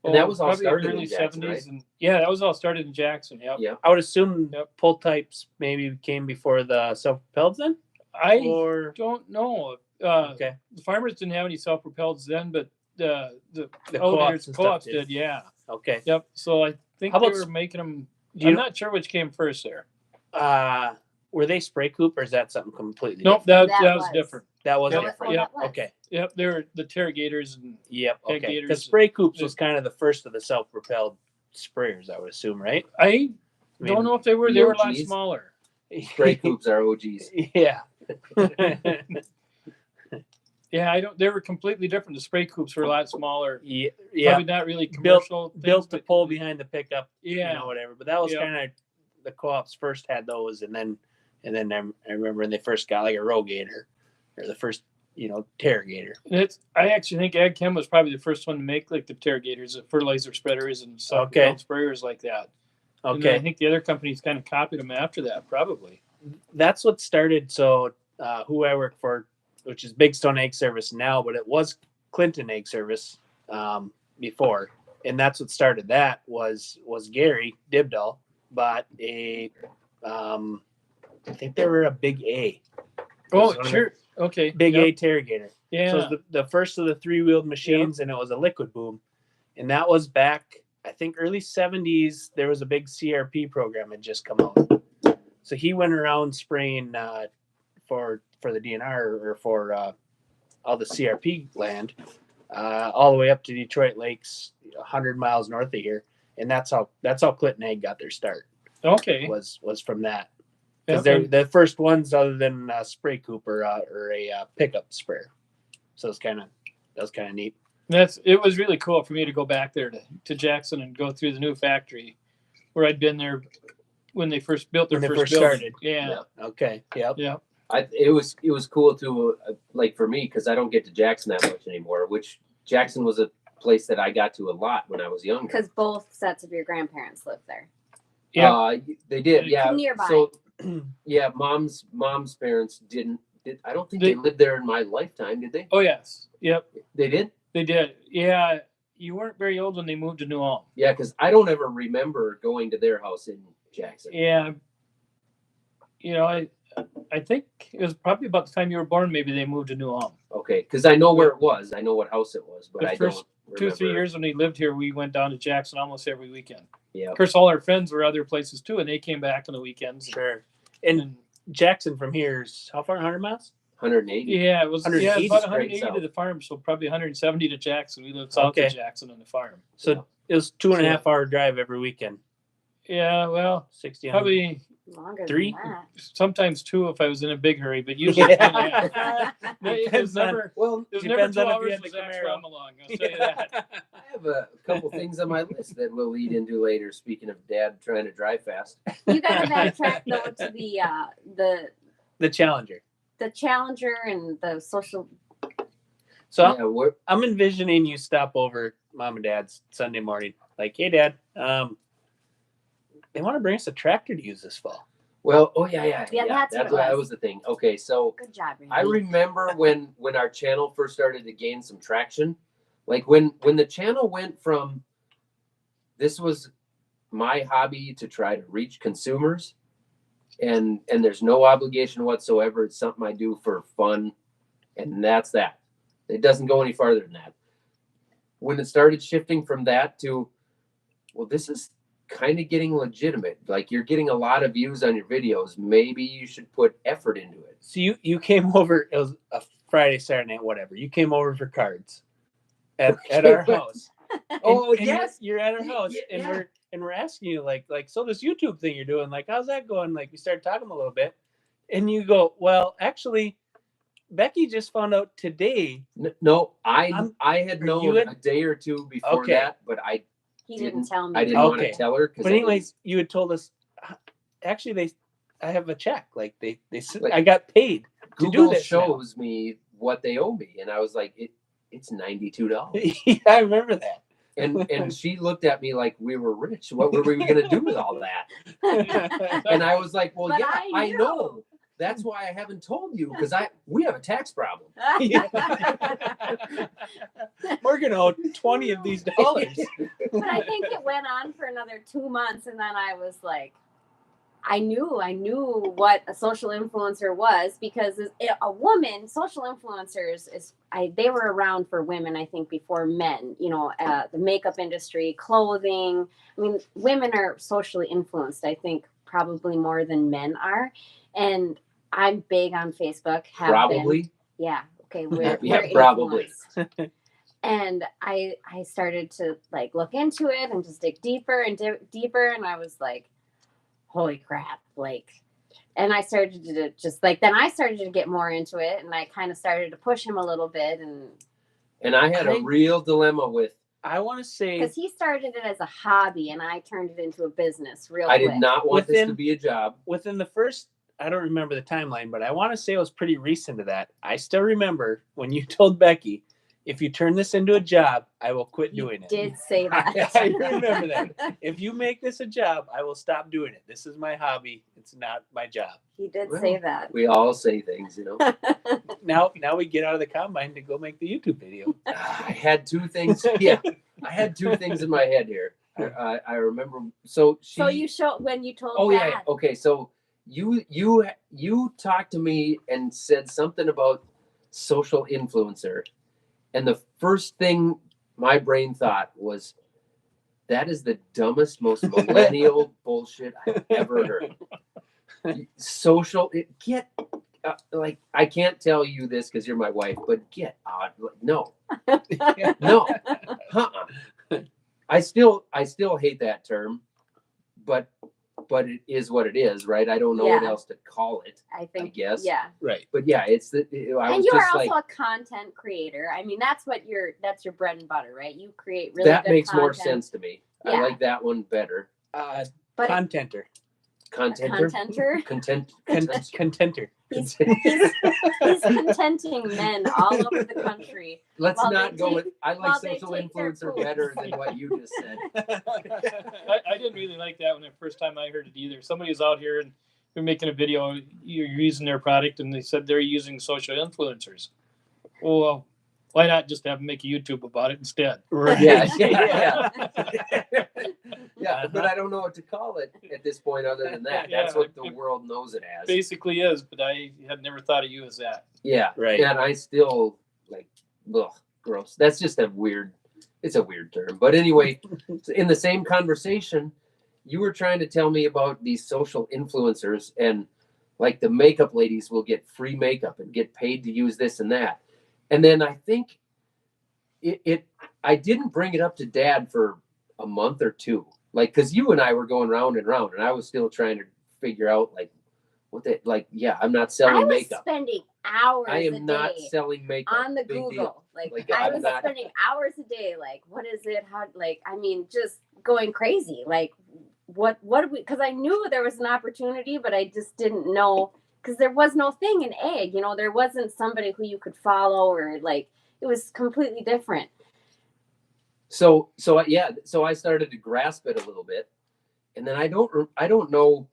And that was all probably started in early Jackson, 70s, right? and yeah, that was all started in Jackson. Yep. Yeah. I would assume Yep. pull types maybe came before the self-propelled then? I Or don't know. okay. The farmers didn't have any self-propelleds then, but the The elevators, co-ops and co-ops stuff did. Yeah. Okay. Yep. So I think How they about were making them. do you I'm know- not sure which came first there. Were they spray coop, or is that something completely Nope, different? that was different. That was Yep. different. Yep. Okay. Yep, they were the Terragators and Yep. Egg Okay. gators. Because spray coops was kind of the first of the self-propelled sprayers, I would assume, right? I don't know if they were. the They were a lot OGs? smaller. Spray coops are OGs. Yeah. Yeah, I don't. They were completely different. The spray coops were a lot smaller. yeah. Probably not really commercial. Built things, to but- pull behind the pickup, Yeah. you know, whatever. But that was Yep. kind of the co-ops first had those, and then I remember when they first got like a Rogator, or the first, Terragator. I actually think Ag Chem was probably the first one to make like the Terragators, the fertilizer spreaders, and Okay. sprayers like that. And then I Okay, think the other companies kind of copied them after that, probably. that's what started. So who I work for, which is Big Stone Egg Service now, but it was Clinton Egg Service before, and that's what started. That was Gary Dibdahl bought a, I think they were a Big A. Oh, one of the sure. Okay. Big Yep. A Terragator. Yeah. So it was the first of the 3-wheeled machines, and it was a liquid boom. And that was back, I think, early 70s. There was a big CRP program had just come out. So he went around spraying for the DNR, or for all the CRP land, all the way up to Detroit Lakes, 100 miles north of here. And that's how Clinton Egg got their start. Okay. Was from that. Because Okay. they're the first ones other than spray cooper or a pickup sprayer. So that was kind of neat. It was really cool for me to go back there to Jackson and go through the new factory where I'd been there when they first built their When they first first building. started. Yeah. Okay. Yep. Yeah. It was cool too, like for me, because I don't get to Jackson that much anymore. Which Jackson was a place that I got to a lot when I was younger. Because both sets of your grandparents lived there. Yeah. They did. Yeah. Nearby. So yeah, mom's parents didn't. I don't think they They- lived there in my lifetime, did they? Oh, yes. Yep. They did. They did. Yeah. You weren't very old when they moved to New Ulm. Yeah, because I don't ever remember going to their house in Jackson. Yeah. I think it was probably about the time you were born, maybe they moved to New Ulm. Okay, because I know where it was. I know what house it was, but The I first don't 2 or 3 remember. years when we lived here, we went down to Jackson almost every weekend. Yeah. Of course, all our friends were other places too, and they came back on the weekends. Sure. And Jackson from here is how far? 100 miles? 180. Yeah, it was 180 about straight 180 to south. the farm, so probably 170 to Jackson. We lived south Okay. of Jackson on the farm. So it was 2.5 hour drive every weekend. Yeah, well, 60. probably Longer 3? than that. sometimes 2 if I was in a big hurry, but usually it's 2.5. It was Depends on- never, Well, it was never depends 2 on if you hours had with the Zach Camaro. Strum along. I'll tell you that. I have a couple things on my list that we'll lead into later. Speaking of Dad trying to drive fast. You gotta backtrack though to The Challenger. the Challenger and the social. So Yeah, I'm envisioning you stop over Mom and Dad's Sunday morning. Like, hey, Dad, they want to bring us a tractor to use this fall. Well, oh yeah. That's what it that was. was the thing. Okay, so Good job, Randy. I remember when our channel first started to gain some traction, like when the channel went from this was my hobby to try to reach consumers, and there's no obligation whatsoever. It's something I do for fun, and that's that. It doesn't go any farther than that. When it started shifting from that to, well, this is kind of getting legitimate. Like you're getting a lot of views on your videos. Maybe you should put effort into it. So you came over. It was a Friday, Saturday night, whatever. You came over for cards at our house. Oh, And yes. you're at our house, Yeah. and we're asking you like so this YouTube thing you're doing, like how's that going? Like we started talking a little bit, and you go, well, actually, Becky just found out today. No, I had you known had- a day or two before Okay. that, but He didn't tell me. I didn't want to Okay. tell her. But anyways, you had told us. Actually, I have a check. Like they Like, I got paid to do Google this. shows me what they owe me, and I was like, it's $92. Yeah, I remember that. And she looked at me like we were rich. What were we going to do with all that? And I was like, well, But yeah, I knew. know. That's why I haven't told you, because we have a tax problem. We're gonna owe 20 of these dollars. But I think it went on for another 2 months, and then I was like, I knew what a social influencer was, because a woman, social influencers they were around for women, I think, before men. You know, the makeup industry, clothing. I mean, women are socially influenced, I think, probably more than men are. And I'm big on Facebook. Probably. Been. Yeah. Okay. We're Probably. influenced. And I started to like look into it and just dig deeper and deeper, and I was like, holy crap, like, and I started to just like, then I started to get more into it, and I kind of started to push him a little bit, And I had a real dilemma with. I want to say, because he started it as a hobby and I turned it into a business real I quick. did not want this to be a job. within the first, I don't remember the timeline, but I want to say it was pretty recent to that. I still remember when you told Becky, if you turn this into a job, I will quit doing it. Did say that. I remember that. If you make this a job, I will stop doing it. This is my hobby. It's not my job. He did Well, say that. We all say things, you know. Now we get out of the combine to go make the YouTube video. I had two things. Yeah, I had two things in my head here. I remember. So you showed when you told Oh that. yeah. Okay. So you talked to me and said something about social influencer, and the first thing my brain thought was, that is the dumbest, most millennial bullshit I've ever heard. Social, like, I can't tell you this because you're my wife, but get out. No, no, I still hate that term, but it is what it is, right? I don't know what Yeah. else to call it. I think. I guess. Yeah. Right. But yeah, it's the. I And was you are just also like, a content creator. I mean, that's your bread and butter, right? You create really that good makes more content. sense to me. I Yeah. like that one better. But Contenter. Contenter. contenter. Contenter. He's contenting men all over the country. Let's While not they go take- with. I while like they social take their influencer foods. better than what you just said. I didn't really like that when the first time I heard it either. Somebody was out here and they're making a video, you're using their product, and they said they're using social influencers. Well, why not just have them make a YouTube about it instead? Right. Yeah. Yeah, but I don't know what to call it at this point other than that. Yeah, That's what the world knows it as. Basically is, but I had never thought of you as that. Yeah, Right. And I still like, ugh, gross. That's just it's a weird term. But anyway, in the same conversation, you were trying to tell me about these social influencers, and like the makeup ladies will get free makeup and get paid to use this and that. And then I think I didn't bring it up to Dad for a month or two. Like, because you and I were going round and round, and I was still trying to figure out, like, I'm not I selling was makeup. spending hours I a am not day selling makeup. on the Big Google. deal. Like Like, I I'm was not- spending hours a day. Like, what is it? How? Like, I mean, just going crazy. Like, what do we? Because I knew there was an opportunity, but I just didn't know, because there was no thing in egg. You know, there wasn't somebody who you could follow, or like, it was completely different. So I started to grasp it a little bit, and then I don't know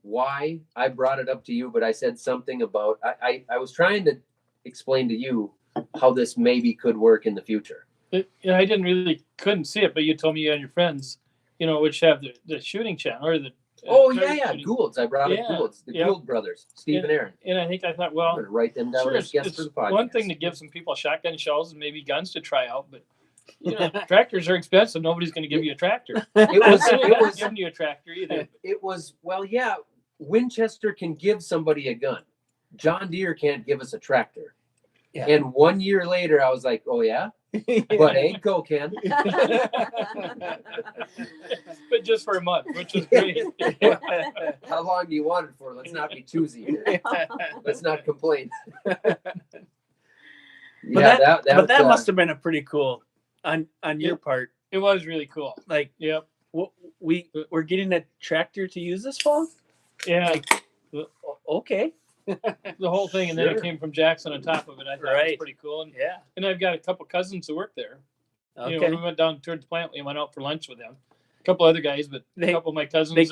why I brought it up to you, but I said something about I was trying to explain to you how this maybe could work in the future. I couldn't see it, but you told me you and your friends, which have the shooting channel or the. Shooting. Goulds. I brought up Yeah, Goulds, the yep. Gould brothers, Steve and Aaron. And I thought, I'm well, gonna write them down sure, as guests for the podcast. one thing to give some people shotgun shells and maybe guns to try out, but tractors are expensive. Nobody's going to give you a tractor. It was giving you a tractor either. It was, well, yeah, Winchester can give somebody a gun. John Deere can't give us a tractor. Yeah. And 1 year later, I was like, oh, yeah? But AGCO can. But just for a month, which was great. How long do you want it for? Let's not be choosy here. Let's not complain. But that must have been a pretty cool on your part. It was really cool. Like, yep. We're getting a tractor to use this fall? Yeah. Like, okay. The whole thing, and then it came from Jackson on top of it. I thought it was pretty cool. And I've got a couple cousins who work there. Okay. When we went down towards the plant, we went out for lunch with them. A couple other guys, but a couple of my cousins they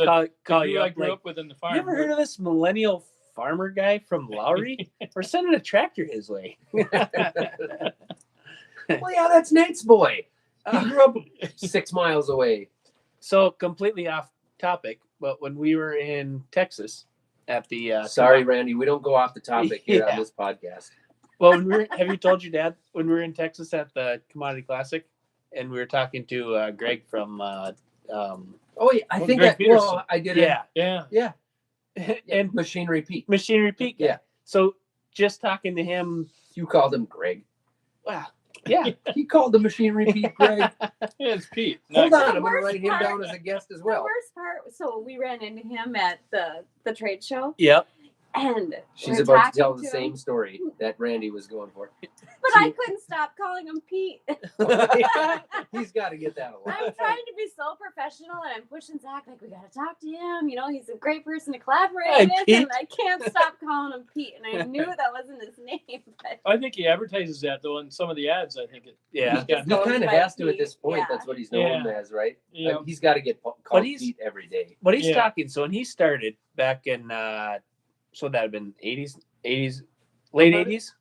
call you I up, grew up with in the farm. You ever heard of this millennial farmer guy from Lowry? We're sending a tractor his way. Well, yeah, that's Nate's boy. He grew up 6 miles away. So completely off topic, but when we were in Texas at the sorry, Randy, we don't go off the topic here on this podcast. Well, have you told your dad when we were in Texas at the Commodity Classic, and we were talking to Greg from I think Greg that I did yeah. And Machinery Pete. Machinery Pete. Yeah. So just talking to him, You called him Greg. wow. Yeah. He called the Machinery Pete Greg. Yeah, it's Pete. Hold Not on, I'm going to worst write him part- down as a guest as The well. worst part, so we ran into him at the trade show, Yep. and She's we're about to tell talking the to same him, story that Randy was going for. but I couldn't stop calling him Pete. He's got to get that a lot. I'm trying to be so professional, and I'm pushing Zach like we got to talk to him. He's a great person to collaborate Hey, with, Pete. and I can't stop calling him Pete. And I knew that wasn't his name, but I think he advertises that though in some of the ads. I think it. Yeah. Yeah. He kind of has to at this point. Yeah. That's what he's known as, right? Yeah. He's got to get called Pete every day. But he's Yeah. talking. So when he started back in, so that had been 80s, late 80s,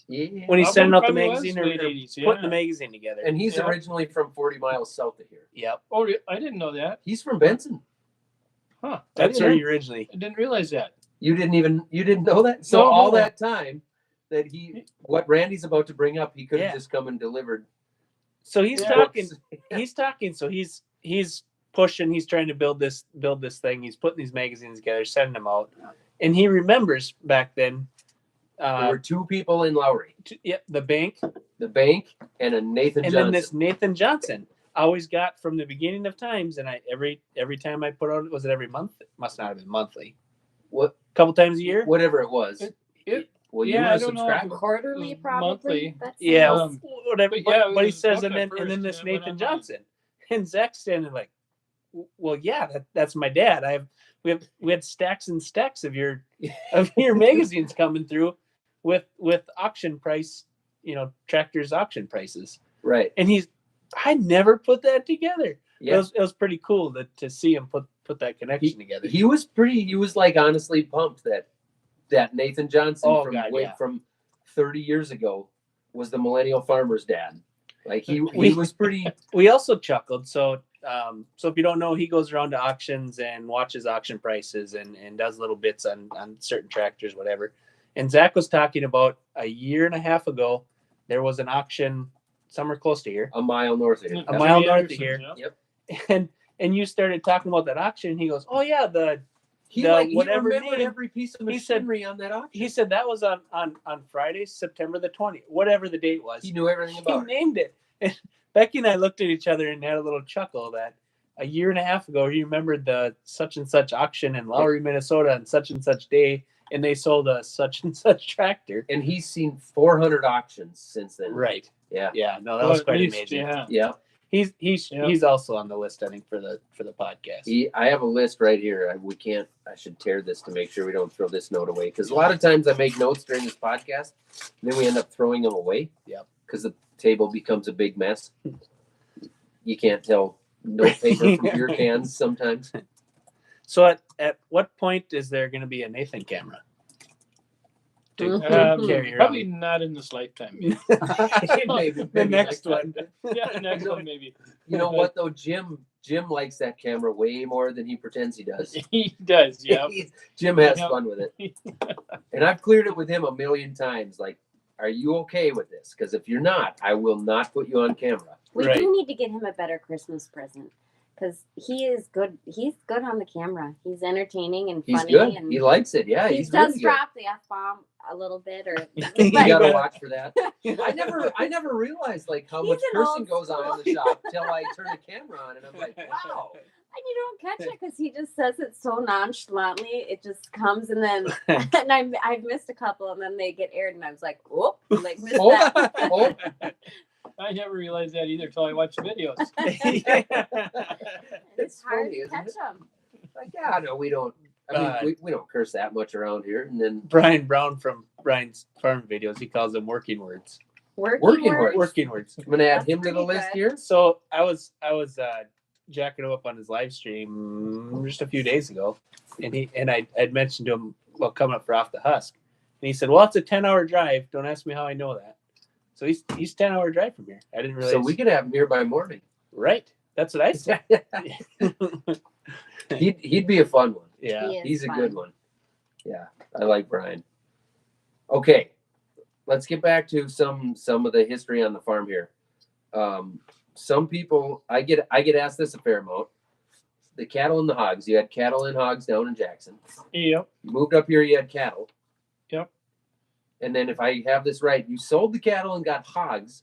Yeah. when he's sending out the Probably was magazine or late 80s, putting the magazine together. And he's Yeah. originally from 40 miles south of here. Yep. Oh, I didn't know that. He's from Benson. Huh? That's Yeah. where he originally. I didn't realize that. You didn't know that? So No, all no. that time that what Randy's about to bring up, he could have Yeah. just come and delivered. So he's Yeah. talking. He's talking. So he's pushing. He's trying to build this thing. He's putting these magazines together, sending them out, and he remembers back then. There were 2 people in Lowry, The bank, the bank and a Nathan and Johnson. then this Nathan Johnson. I always got from the beginning of times, and I every time I put out, was it every month? It must not have been monthly. What? Couple times a year. Whatever it was. Well, you Yeah, were I a don't know. subscriber. quarterly, It was probably. monthly. That Yeah, sounds- whatever. but yeah, it But he was says, booked and then at then first, this and it went Nathan online. Johnson, and Zach's standing like, well, yeah, that's my dad. We had stacks and stacks of your magazines coming through with auction price, tractors auction prices, Right. and I never put that together. Yeah. It was pretty cool to see him put that connection together. He was like honestly pumped that Nathan Johnson from 30 years ago was the millennial farmer's dad. Like he was pretty. We also chuckled. So if you don't know, he goes around to auctions and watches auction prices and does little bits on certain tractors, whatever. And Zach was talking about a year and a half ago, there was an auction somewhere close to here, A mile north of here. A mile north of Anderson's, here. yeah. Yep. and you started talking about that auction. And he goes, oh yeah, He whatever remembered name, every piece of he said- machinery on that auction. he said that was on Friday, September the 20th, whatever the date was. He knew everything He about it. named it. And Becky and I looked at each other and had a little chuckle that a year and a half ago, he remembered the such and such auction in Lowry, Minnesota on such and such day, and they sold a such and such tractor. And he's seen 400 auctions since then. Right. Yeah. Yeah. No, that Well, was at quite least, amazing. Yeah. Yeah. He's also on the list, I think, for the podcast. I have a list right here. I should tear this to make sure we don't throw this note away. Because a lot of times I make notes during this podcast, and then we end up throwing them away. Yep. Because the table becomes a big mess. You can't tell note paper from beer cans sometimes. So at what point is there going to be a Nathan camera? To carry around? Probably not in this lifetime. Maybe The next one. Yeah, the next one maybe. You know what though, Jim likes that camera way more than he pretends he does. He does, yeah. Jim has Yeah. fun with it, and I've cleared it with him a million times. Like, are you okay with this? Because if you're not, I will not put you on camera. We Right. do need to get him a better Christmas present because he is good. He's good on the camera. He's entertaining and He's funny. good. And He likes it. Yeah, he he's does really good. drop the F-bomb a little bit, or You but gotta watch for that. I never realized like how He's much an cursing old goes on in the shop till I turn the camera on and I'm like, wow. and you don't catch it because he just says it so nonchalantly. It just comes, and then and I've missed a couple, and then they get aired, and I was like, oh, like missed Oh, that. oh. I never realized that either until I watched the videos. It's hard funny, to isn't catch it? them. Like, yeah, no, we don't. I mean, we don't curse that much around here. And then Brian Brown from Brian's farm videos, he calls them working words. Working words. Working words. I'm gonna add That's him to the pretty list good. here. So I was jacking him up on his live stream just a few days ago, and I'd mentioned to him, well, coming up for Off the Husk, and he said, well, it's a 10-hour drive. Don't ask me how I know that. So he's 10-hour drive from here. I didn't realize. So we could have him here by morning. Right. That's what I said. He'd be a fun one. Yeah. He is He's a fun. good one. Yeah, I like Brian. Okay, let's get back to some of the history on the farm here. Some people, I get asked this a fair amount. The cattle and the hogs. You had cattle and hogs down in Jackson. Yep. You moved up here, you had cattle. Yep. And then if I have this right, you sold the cattle and got hogs.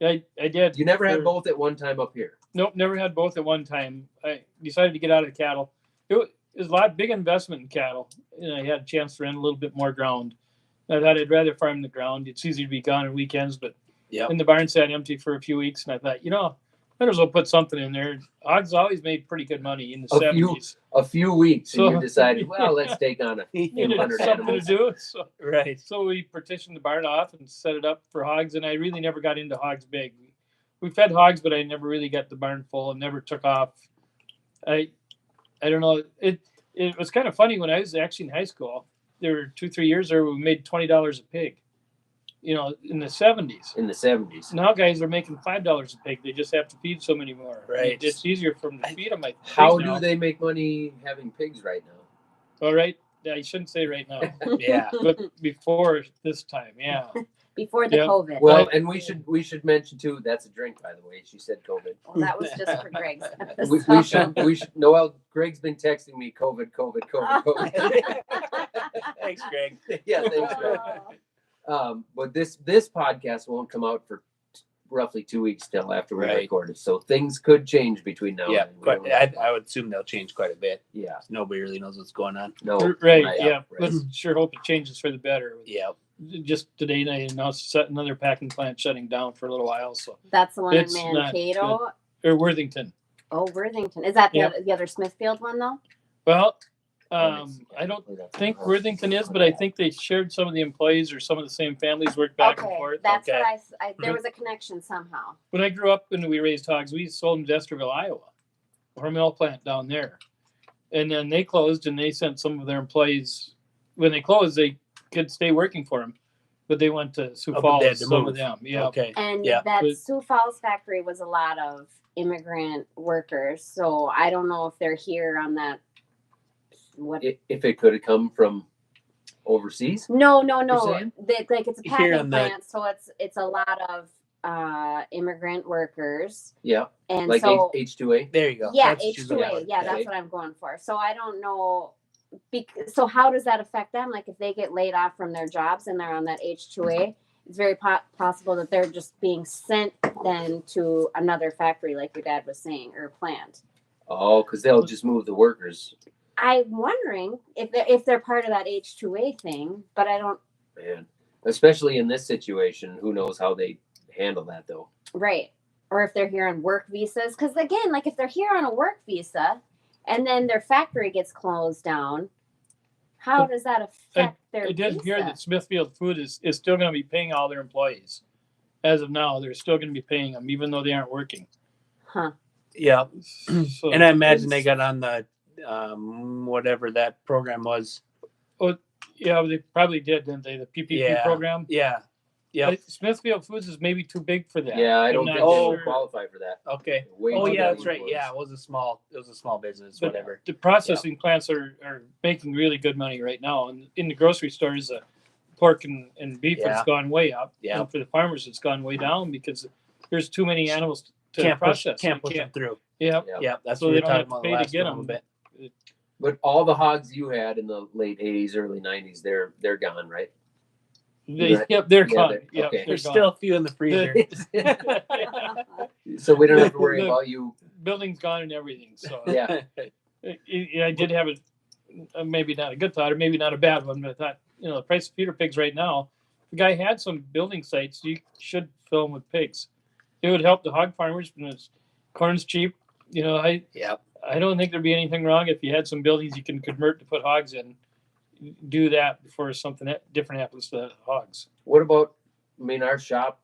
I did. You never had For- both at one time up here. Nope, never had both at one time. I decided to get out of the cattle. It was a big investment in cattle, and I had a chance to rent a little bit more ground. I thought I'd rather farm the ground. It's easy to be gone on weekends, but Yep. in the barn sat empty for a few weeks, and I thought, might as well put something in there. Hogs always made pretty good money in the A few 70s. A few weeks, and So- you decided, well, let's take on a Needed 100 something animals. to do. So, Right. so we partitioned the barn off and set it up for hogs, and I really never got into hogs big. We fed hogs, but I never really got the barn full and never took off. I don't know. It was kind of funny when I was actually in high school. There were 2-3 years there we made $20 a pig. In the 70s. In the 70s. Now guys are making $5 a pig. They just have to feed so many more. Right. It's easier for them to feed them. How do they make money having pigs right now? All right. Yeah, I shouldn't say right now, Yeah. but before this time, yeah. Before the Yeah. COVID. Well, and we should mention too. That's a drink, by the way. She said COVID. Well, that was just for Greg's We should. Noel, Greg's been texting me COVID. Thanks, Greg. Yeah, thanks, Greg. But this podcast won't come out for roughly 2 weeks till after we Right. record it. So things could change between now Yeah, and then. We but don't know. I would assume they'll change quite a bit. Yeah. Nobody really knows what's going on. No. Right. Right, Yeah. right. Let's sure hope it changes for the better. Yeah. Just today, they announced another packing plant shutting down for a little while. So, That's the one in It's not Mankato. or Worthington. Oh, Worthington. Is that the, Yep. the other Smithfield one though? Well, I don't think Worthington is, but I think they shared some of the employees or some of the same families worked back and forth. That's Okay. what I there was a connection somehow. When I grew up and we raised hogs, we sold them to Esterville, Iowa, or mill plant down there. And then they closed and they sent some of their employees, when they closed, they could stay working for them, but they went to Sioux Oh, but they had Falls, to some move. of them. Yeah. Okay. And Yeah. that But- Sioux Falls factory was a lot of immigrant workers. So I don't know if they're here on that. What? If it could have come from overseas. No. saying? Like it's a Here packing on the- plant, so it's a lot of immigrant workers, Yeah. and Like so H2A. There you go. yeah, That's what you're going H2A. with. Yeah, that's Okay. what I'm going for. So I don't know. So how does that affect them? Like if they get laid off from their jobs and they're on that H2A, it's very possible that they're just being sent then to another factory, like your dad was saying, or plant. Oh, because they'll just move the workers. I'm wondering if they're part of that H2A thing, but I don't. Man. Especially in this situation, who knows how they handle that though. Right. Or if they're here on work visas. Because again, like if they're here on a work visa and then their factory gets closed down, how does that affect their I did visa? hear that Smithfield Food is still going to be paying all their employees. As of now, they're still going to be paying them, even though they aren't working. Huh. Yeah. So, And I imagine they got on whatever that program was. Oh, yeah, they probably did, didn't they? The PPP program. Yeah. Yeah. Smithfield Foods is maybe too big for that. Yeah, I I'm don't not think they sure. would qualify for that. Okay. Way Oh too yeah, many that's right. employees. Yeah, it was a small business, But whatever. the processing plants are making really good money right now, and in the grocery stores, pork and beef has gone way up. Yeah. And for the farmers, it's gone way down because there's too many animals to Can't push process. them through. Yeah. Yeah, that's So what we they were don't talking have to about pay the to last get little them. bit. But all the hogs you had in the late 80s, early 90s, they're gone, right? They're Yeah, gone. they're- okay. There's still a few in the freezer. So we don't have to worry about you. Building's gone and everything. So Yeah. I did have maybe not a good thought or maybe not a bad one, but I thought, the price of feeder pigs right now, the guy had some building sites, you should fill them with pigs. It would help the hog farmers because corn's cheap. I don't think there'd be anything wrong if you had some buildings you can convert to put hogs in. Do that before something different happens to the hogs. What about, our shop,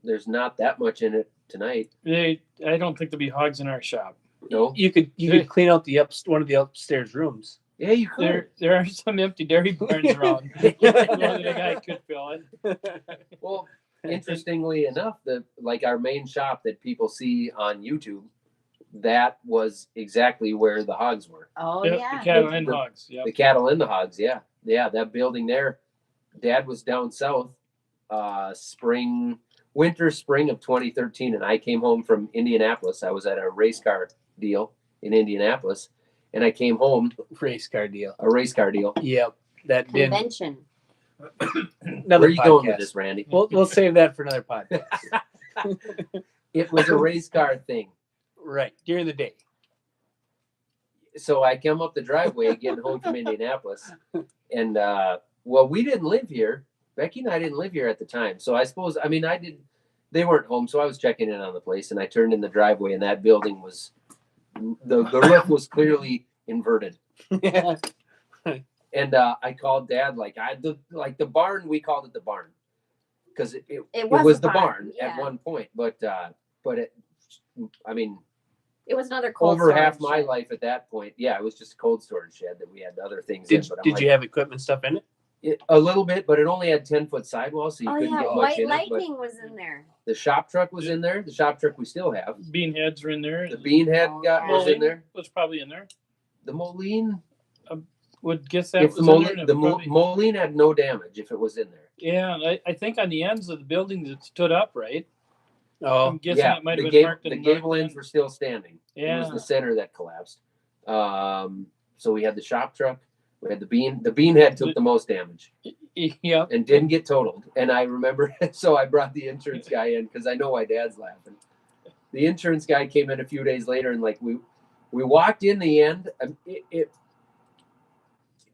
there's not that much in it tonight. I don't think there'll be hogs in our shop. No? You could clean out one of the upstairs rooms. Yeah, you could. There are some empty dairy barns around. That a guy could fill in. Well, interestingly enough, our main shop that people see on YouTube, that was exactly where the hogs were. Oh Yep, yeah. the cattle and hogs. Yeah. The cattle and the hogs, yeah. Yeah, that building there. Dad was down south, winter, spring of 2013, and I came home from Indianapolis. I was at a race car deal in Indianapolis, and I came home. Race car deal. A race car deal. Yep. That didn't. Convention. Another Where are you going with podcast. this, Randy? We'll save that for another podcast. It was a race car thing. Right. During the day. So I come up the driveway getting home from Indianapolis, and we didn't live here. Becky and I didn't live here at the time, so I suppose I did. They weren't home, so I was checking in on the place, and I turned in the driveway, and that building was the roof was clearly inverted. Yeah. And I called Dad the barn. We called it the barn because it was the barn at one point, but it. It was another cold Over half storage my shed. life at that point, yeah, it was just a cold storage shed that we had other things Did in. But you have equipment stuff in it? A little bit, but it only had 10-foot sidewalls, so you Oh couldn't yeah, get much White in it. But Lightning was in there. the shop truck was in there. The shop truck we still have. Bean heads are in there. The bean head was in there. Was probably in there. The Moline, Would guess that if was the in there. Moline, and the it probably- Moline had no damage if it was in there. Yeah, and I think on the ends of the buildings it stood up, right? Oh, I'm guessing Yeah, it might the have been marked the in gable north ends end. were still standing. It Yeah. was the center that collapsed. So we had the shop truck. We had the bean. The bean head took the most damage Yeah. and didn't get totaled. And I remember, so I brought the insurance guy in because I know why Dad's laughing. The insurance guy came in a few days later, and we walked in the end.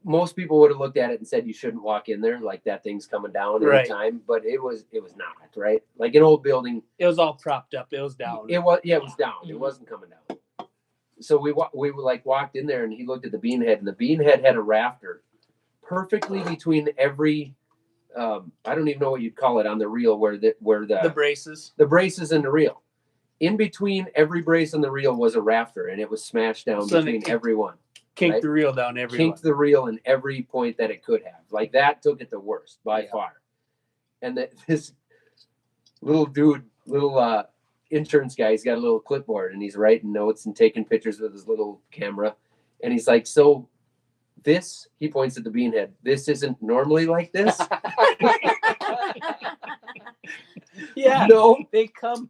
Most people would have looked at it and said you shouldn't walk in there, like that thing's coming down Right. any time. But it was not, right. Like an old building. it was all propped up. It was down. It was down. It wasn't coming down. So we walked in there, and he looked at the bean head, and the bean head had a rafter perfectly between every I don't even know what you'd call it on the reel where the braces. the braces and the reel. In between every brace and the reel was a rafter, and it was smashed down So between they- every one. Kinked Right. the reel down everyone. Kinked the reel in every point that it could have. Like that took it the worst by Yeah. far. And this little insurance guy, he's got a little clipboard, and he's writing notes and taking pictures with his little camera. And he's like, so this, he points at the bean head, this isn't normally like this? Yeah. No. They come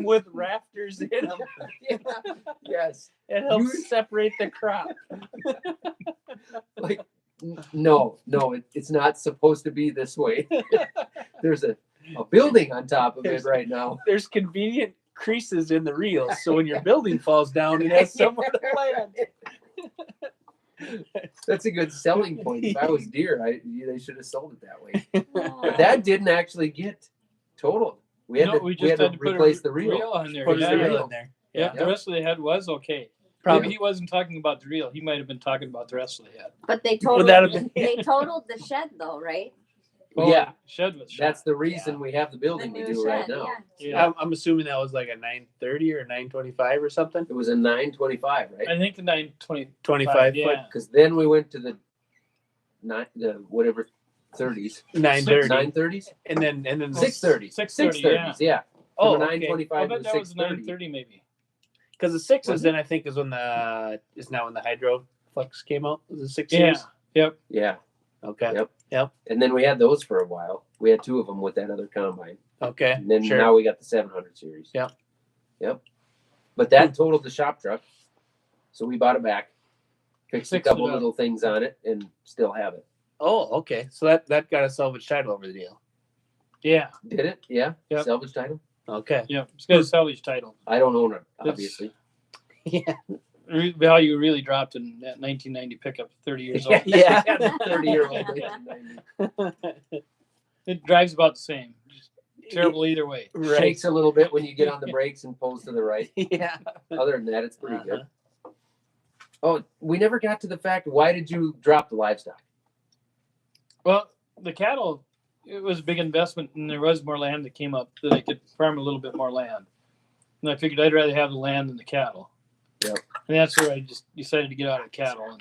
with rafters in them. Yeah. Yes. It helps separate the crop. Like, no, it's not supposed to be this way. There's a building on top of it right now. There's convenient creases in the reel, so when your building falls down, it has somewhere to land. That's a good selling point. If I was Deere, they should have sold it that way. But Oh. that didn't actually get totaled. We had We to just replace put the a reel. on there. Put Yeah. the reel in there. Yeah, Yeah. the rest of the head was okay. Probably. Maybe he wasn't talking about the reel. He might have been talking about the rest of the head. But they Would that have totaled been- they totaled the shed though, right? Oh, Yeah. shed was shot. That's the reason we have the building we do right now. Yeah. I'm assuming that was like a 930 or 925 or something. It was a 925, right? I think the 920. 25 yeah. foot. Because then we went to the whatever 30s, 930. 930s, And then 630s, 630, yeah. Oh, From a okay. 925 I to bet that was 630. 930 maybe. Because the sixes Was it? then I think is when is now when the hydro flux came out. Was it 6 Yeah. years? Yep. Yeah. Okay. Yep. And then we had those for a while. We had 2 of them with that other combine. Okay. And then Sure. now we got the 700 series. Yep. But that totaled the shop truck. So we bought it back, fixed a Fixed it couple up. little things on it, and still have it. Oh, okay. So that got a salvage title over the deal. Yeah. Did it? Yeah. Yep. Salvage title. Okay. Yeah. It's got a salvage title. I don't own it, It's- obviously. Yeah. Value really dropped in that 1990 pickup, 30 years old. Yeah. 30-year-old. It drives about the same. Just terrible either way. Right. Shakes a little bit when you get on the brakes and pulls to the right. Yeah. Other than that, it's pretty Uh-huh. good. Oh, we never got to the fact. Why did you drop the livestock? Well, the cattle, it was a big investment, and there was more land that came up that I could farm a little bit more land. And I figured I'd rather have the land than the cattle. Yep. And that's where I just decided to get out of cattle.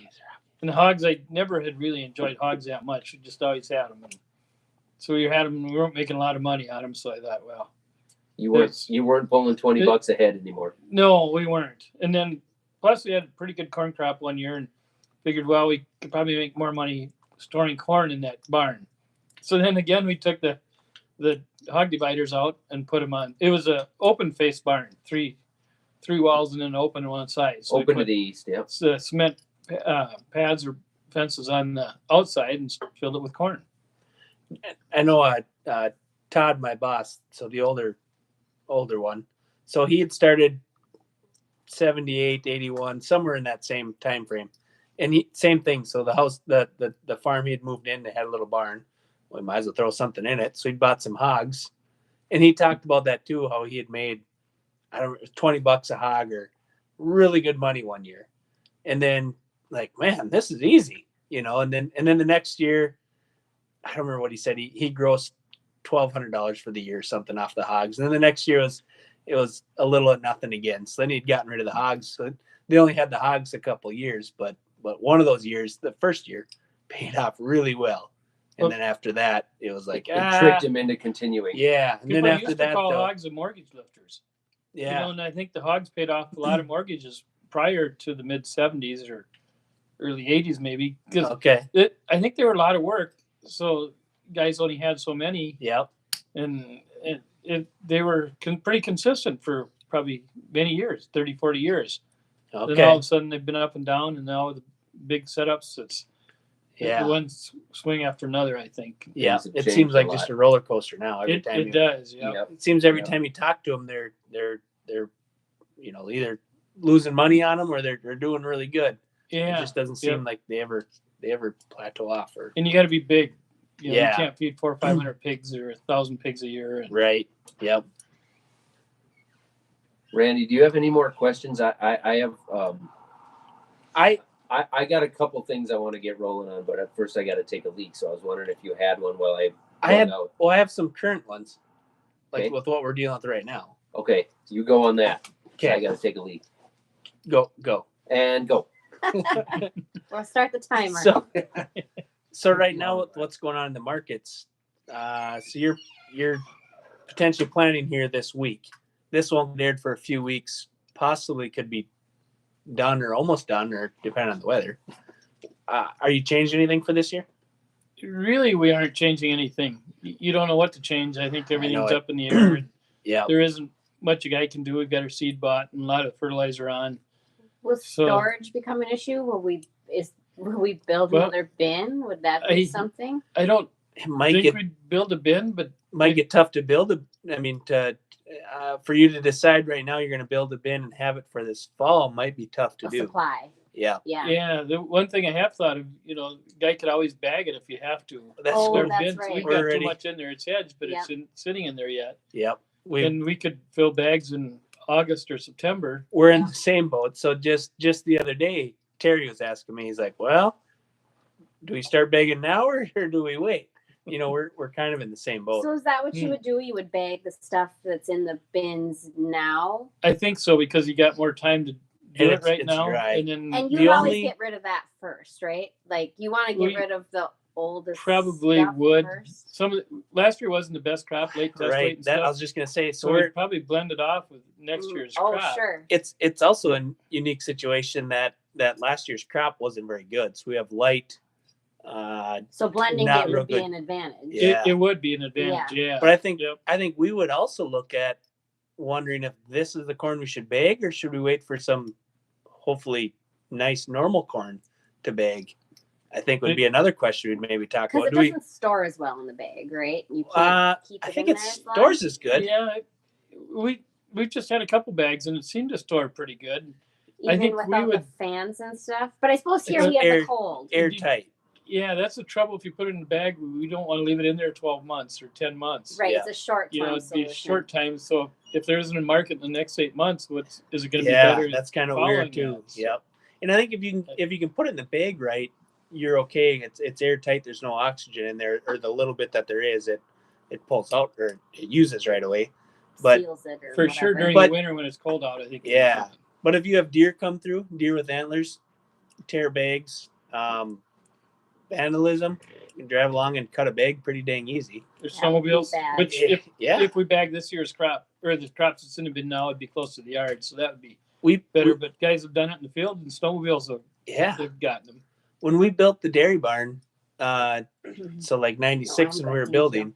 And the hogs, I never had really enjoyed hogs that much. I just always had them. And so we had them, and we weren't making a lot of money on them. So I thought, well, You Yes. weren't pulling $20 a head anymore. no, we weren't. And then plus we had a pretty good corn crop one year, and figured, well, we could probably make more money storing corn in that barn. So then again, we took the hog dividers out and put them on. It was a open face barn, three walls and then open on one side. So we Open to put the east, yep. cement pads or fences on the outside and filled it with corn. I know Todd, my boss, so the older one. So he had started 78, 81, somewhere in that same time frame. And same thing. So the house, the farm he had moved in, they had a little barn. Well, we might as well throw something in it. So he bought some hogs. And he talked about that too, how he had made, I don't know, $20 a hog or really good money one year. And then like, man, this is easy, and then the next year, I don't remember what he said. He grossed $1,200 for the year or something off the hogs. And then the next year it was a little at nothing again. So then he'd gotten rid of the hogs. So they only had the hogs a couple of years, but one of those years, the first year, paid off really well. And then after that, it was like, It tricked him into continuing. yeah. And People then after used to that, call though, hogs the mortgage lifters. yeah, And I think the hogs paid off a lot of mortgages prior to the mid 70s or early 80s maybe. Because okay, I think they were a lot of work. So guys only had so many. yep, And they were pretty consistent for probably many years, 30, 40 years. Then all okay, of a sudden they've been up and down, and now with the big setups, it's yeah, one swing after anher, I think. yeah. Things have It changed seems like a just lot. a roller coaster now. Every time It does, yeah. Yep. it seems every Yeah. time you talk to them, they're either losing money on them or they're doing really good. Yeah. It just doesn't seem like they ever plateau off or And you got to be big. You Yeah. can't feed 400 or 500 pigs or 1,000 pigs a year. And right. Yep. Randy, do you have any more questions? I have I got a couple things I want to get rolling on, but at first I got to take a leak. So I was wondering if you had one while I out. I have some current ones, like Okay. with what we're dealing with right now. Okay, you go on that. Okay, I got to take a leak go. and go. We'll start the timer. So right now, with what's going on in the markets, so you're potentially planning here this week. This won't be aired for a few weeks. Possibly could be done or almost done, or depending on the weather. Are you changing anything for this year? really, we aren't changing anything. You don't know what to change. I think everything's it. up in the air. Yeah. There isn't much a guy can do. We've got our seed bought and a lot of fertilizer on. Will So- storage become an issue? Will we build Well, another bin? Would that be I- something? I don't It might think get we'd build a bin, but tough to build for you to decide right now you're going to build a bin and have it for this fall might be tough to A do. supply. Yeah. Yeah. yeah, the one thing I have thought of, guy could always bag it if you have to. That's Oh, what- that's Bins, right. We've We're got too ready. much in there. It's hedged, but it's sitting in there yet. Yep. And we could fill bags in August or September. We're in the same boat. So just the other day, Terry was asking me, he's like, well, do we start begging now or do we wait? we're kind of in the same boat. So is that what you Hmm. would do? You would bag the stuff that's in the bins now, I think so because you got more time to do And it right it's now. dry. And then and you The always only- get rid of that first, right? Like you want to get We rid of the oldest. probably stuff would. first. Some of last year wasn't the best crop, late test weight Right. and That I stuff. was just gonna say. So So we'd probably blend it off with next year's Oh, crop. sure. it's also a unique situation that last year's crop wasn't very good. So we have light. So blending Not it real would be good. an advantage. Yeah. It would be an advantage, yeah. But I think Yep. we would also look at wondering if this is the corn we should bag, or should we wait for some hopefully nice normal corn to bag. I think would be another question we'd maybe talk Because about. it doesn't store as well in the bag, right? You can't keep it I think in it there as long. stores is good. Yeah, we've just had a couple bags and it seemed to store pretty good. I Even think we without would- the fans and stuff. But I suppose here It's we have air- the cold. Airtight. Yeah, that's the trouble. If you put it in a bag, we don't want to leave it in there 12 months or 10 months. Right, Yeah. it's a short You know, term it'd be solution. short time. So if there isn't a market in the next 8 months, is it going to Yeah, be better? that's kind of following weird too. that? So- Yep. And I think if you can put it in the bag right, you're okay. It's airtight. There's no oxygen in there, or the little bit that there is, it pulls out or it uses right away. But Seals it or For sure whatever. during But- the winter when it's cold out, I think. Yeah. But if you have deer come through, deer with antlers, tear bags, vandalism, you can drive along and cut a bag pretty dang easy. There's That would be snowmobiles, bad. which Yeah. if we bag this year's crop or the crops that's in the bin now, it'd be close to the yard, so that would be we better. But guys have done it in the field, and snowmobiles have gotten them. when we built the dairy barn, so like '96 when we were Thank building,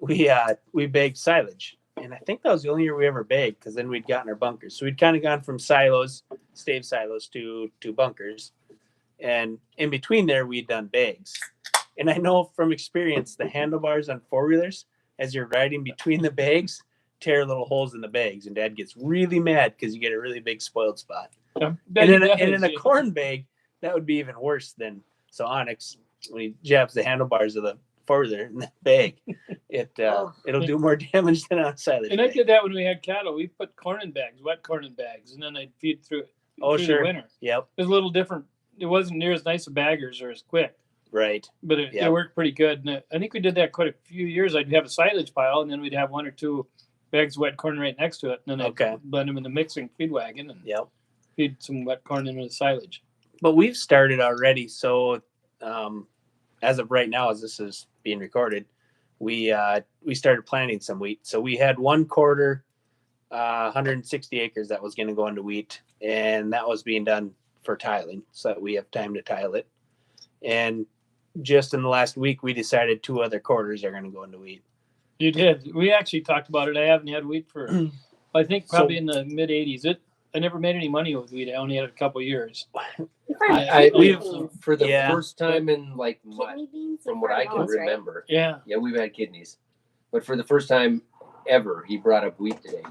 we bagged silage, and I think that was the only year we ever bagged, because then we'd gotten our bunkers. So we'd kind of gone from stave silos to bunkers, and in between there we'd done bags. And I know from experience the handlebars on 4-wheelers, as you're riding between the bags, tear little holes in the bags, and Dad gets really mad because you get a really big spoiled spot. Yeah, And in definitely. a corn bag, that would be even worse than. So Onyx, when he jabs the handlebars of the 4-wheeler in that bag, it'll do more damage than on silage. And I bag. did that when we had cattle. We put corn in bags, wet corn in bags, and then I'd feed through Oh, through sure. the winter. Yep. It was a little different. It wasn't near as nice a baggers or as quick, Right. but it Yep. worked pretty good. And I think we did that quite a few years. I'd have a silage pile, and then we'd have 1 or 2 bags of wet corn right next to it, and then Okay. I'd blend them in the mixing feed wagon and Yep. feed some wet corn into the silage. But we've started already. So as of right now, as this is being recorded, we started planting some wheat. So we had 1/4, 160 acres that was going to go into wheat, and that was being done for tiling, so that we have time to tile it. And just in the last week, we decided 2 other quarters are going to go into wheat. You did. We actually talked about it. I haven't had wheat for, I think, probably in the mid '80s. I never made any money with wheat. I only had it a couple years. we've- For the Yeah. first time in Kidney beans from and what I can farmhouse, right? remember, Yeah. yeah, we've had kidneys, but for the first time ever, he brought up wheat today,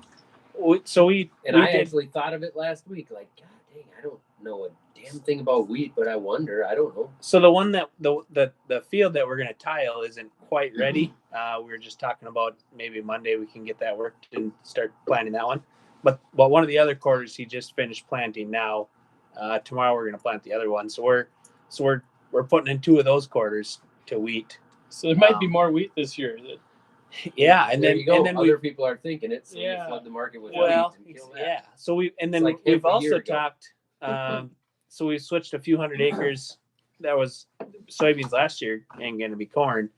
So we and we I did- actually thought of it last week. Like, God dang, I don't know a damn thing about wheat, but I wonder. I don't know. So the one that the field that we're going to tile isn't quite ready. We were just talking about maybe Monday we can get that worked and start planting that one. But one of the other quarters he just finished planting now. Tomorrow we're going to plant the other one. So we're putting in 2 of those quarters to wheat. So there might be more wheat this year. Yeah, and there then you go. and then Other people are thinking it, so Yeah. you flood the market with well wheat and kill that. yeah. So we've like we've every also year ago. talked. So we switched a few hundred acres. That was soybeans last year and going to be corn,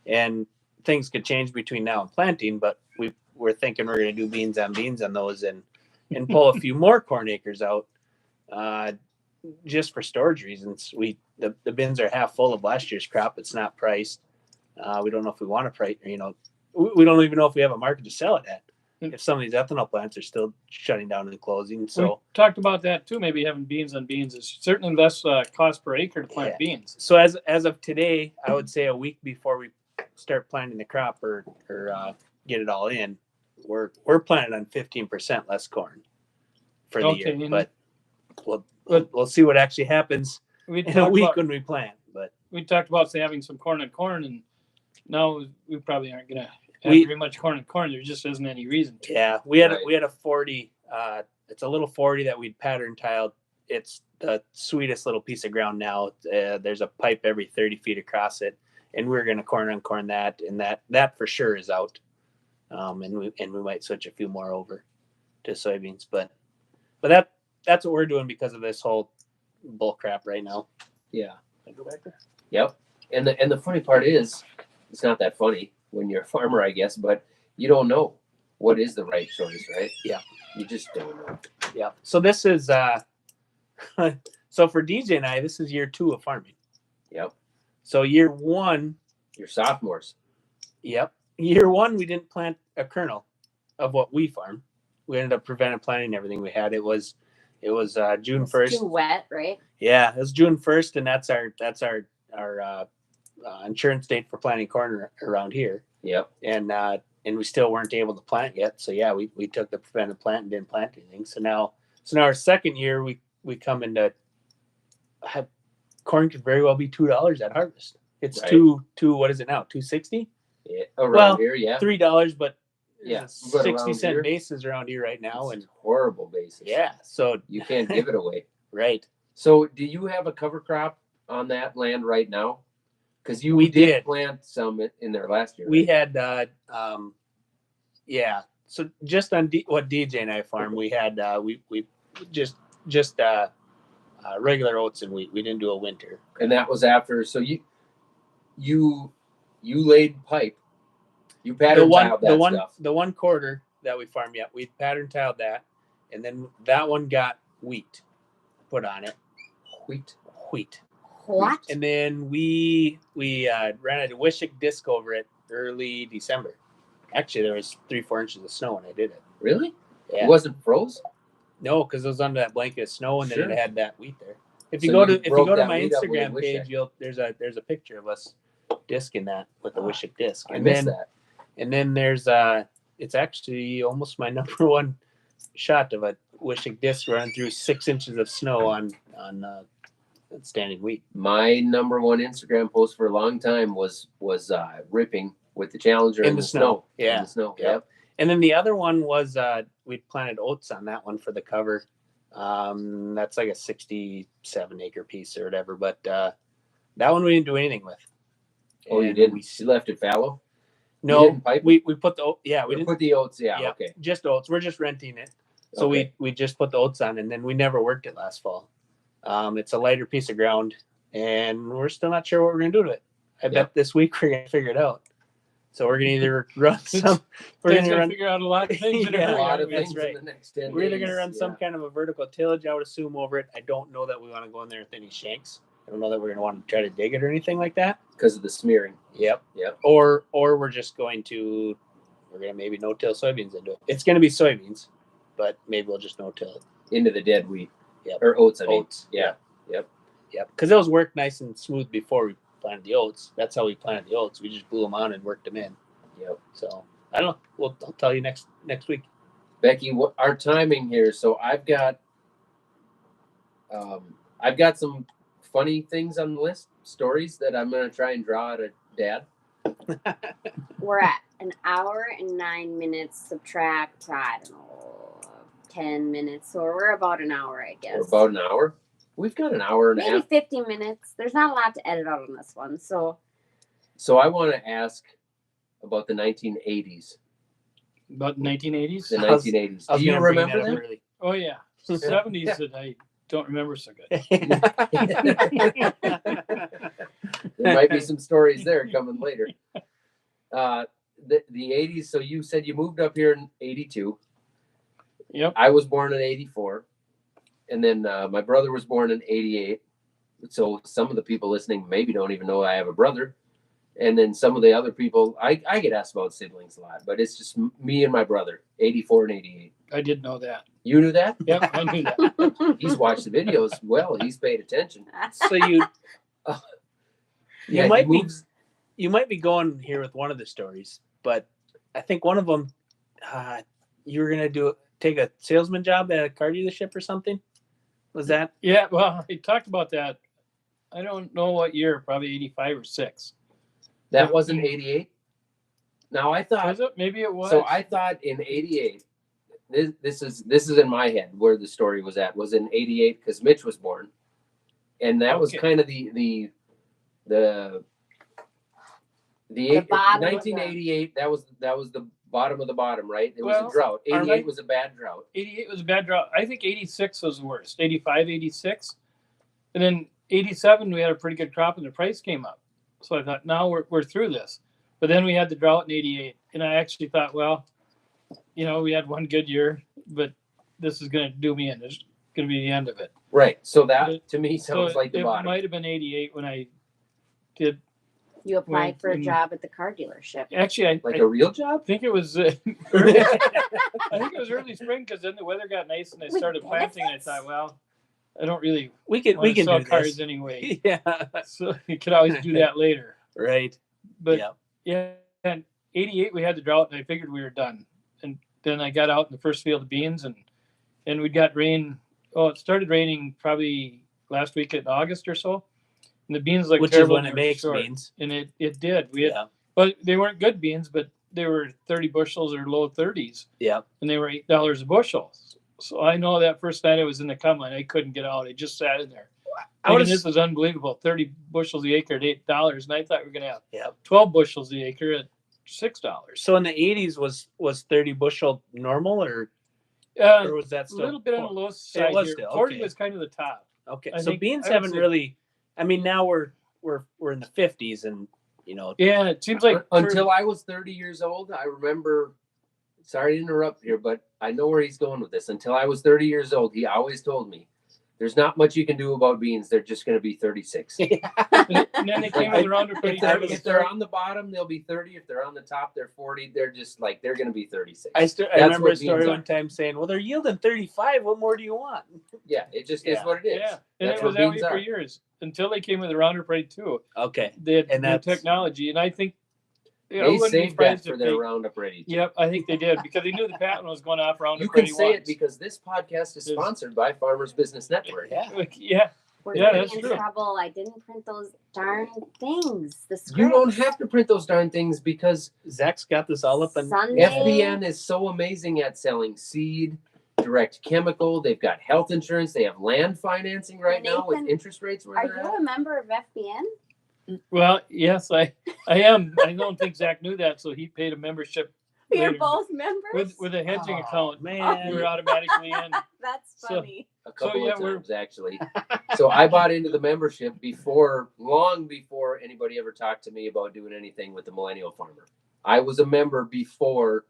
and things could change between now and planting. But we're thinking we're going to do beans on those and pull a few more corn acres out, just for storage reasons. The bins are half full of last year's crop. It's not priced. We don't know if we want to price. We don't even know if we have a market to sell it at. If some of these ethanol plants are still shutting down and closing, We so. talked about that too. Maybe having beans on beans is certainly less cost per acre to plant beans. So as of today, I would say a week before we start planting the crop or get it all in, we're planning on 15% less corn for the Okay, year. and- But we'll see what actually happens We in a talked week about, when we plant. But we talked about say, having some corn on corn, and now we probably aren't going to have We- very much corn on corn. There just isn't any reason to. yeah, we had Right. a 40. It's a little 40 that we'd pattern tiled. It's the sweetest little piece of ground now. There's a pipe every 30 feet across it. and we're going to corn on corn that, and that for sure is out. And we might switch a few more over to soybeans, but that's what we're doing because of this whole bull crap right now. Yeah. Can I go back there? Yep. And the funny part is, it's not that funny when you're a farmer, I guess, but you don't know what is the right choice, right? Yeah. You just don't know. Yeah. So this is so for DJ and I, this is year 2 of farming. Yep. So year 1, You're sophomores. yep. Year 1, we didn't plant a kernel of what we farm. We ended up preventive planting everything we had. It was June 1st. Too wet, right? Yeah, it was June 1st, and that's our insurance date for planting corn around here. Yep. And we still weren't able to plant yet. So yeah, we took the preventive plant and didn't plant anything. So now our second year, we come into corn could very well be $2 at harvest. It's Right. two what is it now? $2.60? Yeah. Around Well, here, yeah. $3, but Yeah, there's a but 60-cent around here, basis around here right now, It's and horrible basis. yeah, so You can't give it away. right. So do you have a cover crop on that land right now? Because We did did. plant some in there last year. We right? had yeah. So just on what DJ and I farm, we had we just regular oats and wheat. We didn't do a winter. And that was after. So you laid pipe. You pattern tiled that stuff. The 1 quarter that we farm yet, we pattern tiled that, and then that one got wheat put on it. Wheat. What? And then we ran a Wishick disc over it early December. Actually, there was 3-4 inches of snow when I did it. Really? Yeah. It wasn't froze? No, because it was under that blanket of snow, and Sure. then it had that wheat there. If you So go you to broke that my wheat up with a Instagram Wishick. page, there's a picture of us discing that with the Wishick disc. I missed that. And then there's it's actually almost my number 1 shot of a Wishick disc running through 6 inches of snow on standing wheat. My number 1 Instagram post for a long time was ripping with the Challenger In in the the snow. snow. Yeah. In the snow. Yep. Yep. And then the other one was we planted oats on that one for the cover. That's like a 67 acre piece or whatever, but that one we didn't do anything with. Oh, you And didn't? You left it fallow? No, didn't pipe it? we put the yeah, we You didn't put the oats. Yeah. yeah, Okay. just oats. We're just renting it. So Okay. we just put the oats on, and then we never worked it last fall. It's a lighter piece of ground, and we're still not sure what we're gonna do to it. I bet this week we're gonna figure it out. So we're gonna either run some. We're Dave's gonna run. figure out a lot of things. Yeah, A lot of that's things right. in the next 10 We're either days. gonna run some Yeah. kind of a vertical tillage, I would assume, over it. I don't know that we want to go in there with any shanks. I don't know that we're gonna want to try to dig it or anything like that. Because of the smearing. Yep. Yep. Or we're just going to maybe no-till soybeans into it. It's gonna be soybeans, but maybe we'll just no-till it. Into the dead wheat. Yep. Or oats, I mean. Oats. Yeah. Yep. Yep. Because those worked nice and smooth before we planted the oats. That's how we planted the oats. We just blew them on and worked them in. Yep. So I don't know. I'll tell you next week. Becky, what our timing here? So I've got some funny things on the list, stories that I'm gonna try and draw out of Dad. We're at an hour and 9 minutes. Subtract, I don't know, 10 minutes. So we're about an hour, I guess. Or about an hour. We've got an hour and a Maybe half. 50 minutes. There's not a lot to edit out on this one. So So I want to ask about the 1980s. About 1980s. The I was- 1980s. I was Do you gonna bring remember that up them? early. Oh yeah, 70s that I don't remember so good. There might be some stories there coming later. The 80s. So you said you moved up here in 82. Yep. I was born in 84. And then my brother was born in 88. So some of the people listening maybe don't even know I have a brother. And then some of the other people, I get asked about siblings a lot, but it's just me and my brother, 84 and 88. I did know that. You knew that? Yep, I knew that. He's watched the videos. Well, he's paid attention. So you Yeah, might he moves. you might be going here with one of the stories, but I think one of them you were gonna take a salesman job at a car dealership or something. Was that? Yeah, well, I talked about that. I don't know what year, probably 85 or 6. That wasn't 88. Now I thought. Was it? Maybe it was. So I thought in 88. This is in my head where the story was at. Was in 88 because Mitch was born, and that was Okay. kind of the The bottom of the- 1988, that was the bottom of the bottom, right? It was Well, a drought. 88 right. was a bad drought. 88 was a bad drought. I think 86 was the worst. 85, 86. And then 87, we had a pretty good crop and the price came up. So I thought, now we're through this. But then we had the drought in 88. And I actually thought, well, we had one good year, but this is going to do me in. It's going to be the end of it. Right. So that, to me, sounds like the it bottom. might have been 88 when I did. You applied for a Mm. job at the car dealership. Actually, Like I a real job? think it was early, I think it was early spring because then the weather got nice and I With started planting. I thought, well, I don't really We can want to sell do cars this. anyway, Yeah. so you could always do that later. Right. But yeah. yeah, and 88 we had the drought and I figured we were done. And then I got out in the first field of beans and we got rain. Oh, it started raining probably last week in August or so. And the beans looked Which is terrible when when it they were makes short. beans. And it did. We had, Yeah. but they weren't good beans, but they were 30 bushels or low 30s. Yeah. And they were $8 a bushel. So I know that first night I was in the combine, I couldn't get out. I just sat in there. This was unbelievable. 30 bushels the acre at $8. And I thought we were going to have 12 bushels the acre at $6. So in the 80s was 30 bushel normal or was that A still little bit on the low side was here. still, 40 okay. was kind of the top. okay? I So think- beans I would haven't say- really. I mean, now we're in the 50s, and Yeah, it seems like Until I was 30 years old, I remember, sorry to interrupt here, but I know where he's going with this. Until I was 30 years old, he always told me, there's not much you can do about beans. They're just going to be 36. and then they came with around If they're on the bottom, they'll be 30. If they're on the top, they're 40. They're just like, they're going to be 36. I That's remember what a story beans are. one time saying, "Well, they're yielding 35. What more do you want?" Yeah, it just is Yeah. what it is. Yeah, and That's it was what that way beans for are. years until they came with the Roundup Ready 2. Okay. They had And new that's- technology, and I think I They wouldn't be saved that surprised for if their they. Roundup Ready. too. Yep, I think they did because they knew the patent was going off Roundup You Ready can say it once. because this podcast is There's- sponsored by Farmers Business Network. Yeah. Yeah, We're Yeah, getting that's in true. trouble. I didn't print those darn things. The You don't scripts. have to print those darn things because Zach's got this all up and Sunday. FBN is so amazing at selling seed, direct chemical. They've got health insurance. They have land financing right now with Nathan, interest rates where Are they're you at. a member of FBN? well, yes, I am. I don't think Zach knew that, so he paid a membership You're later. both members. with a hedging Oh, account. man. You were automatically in. That's So- funny. A couple yeah, of we're- times actually. So I bought into the membership long before anybody ever talked to me about doing anything with the Millennial Farmer. I was a member before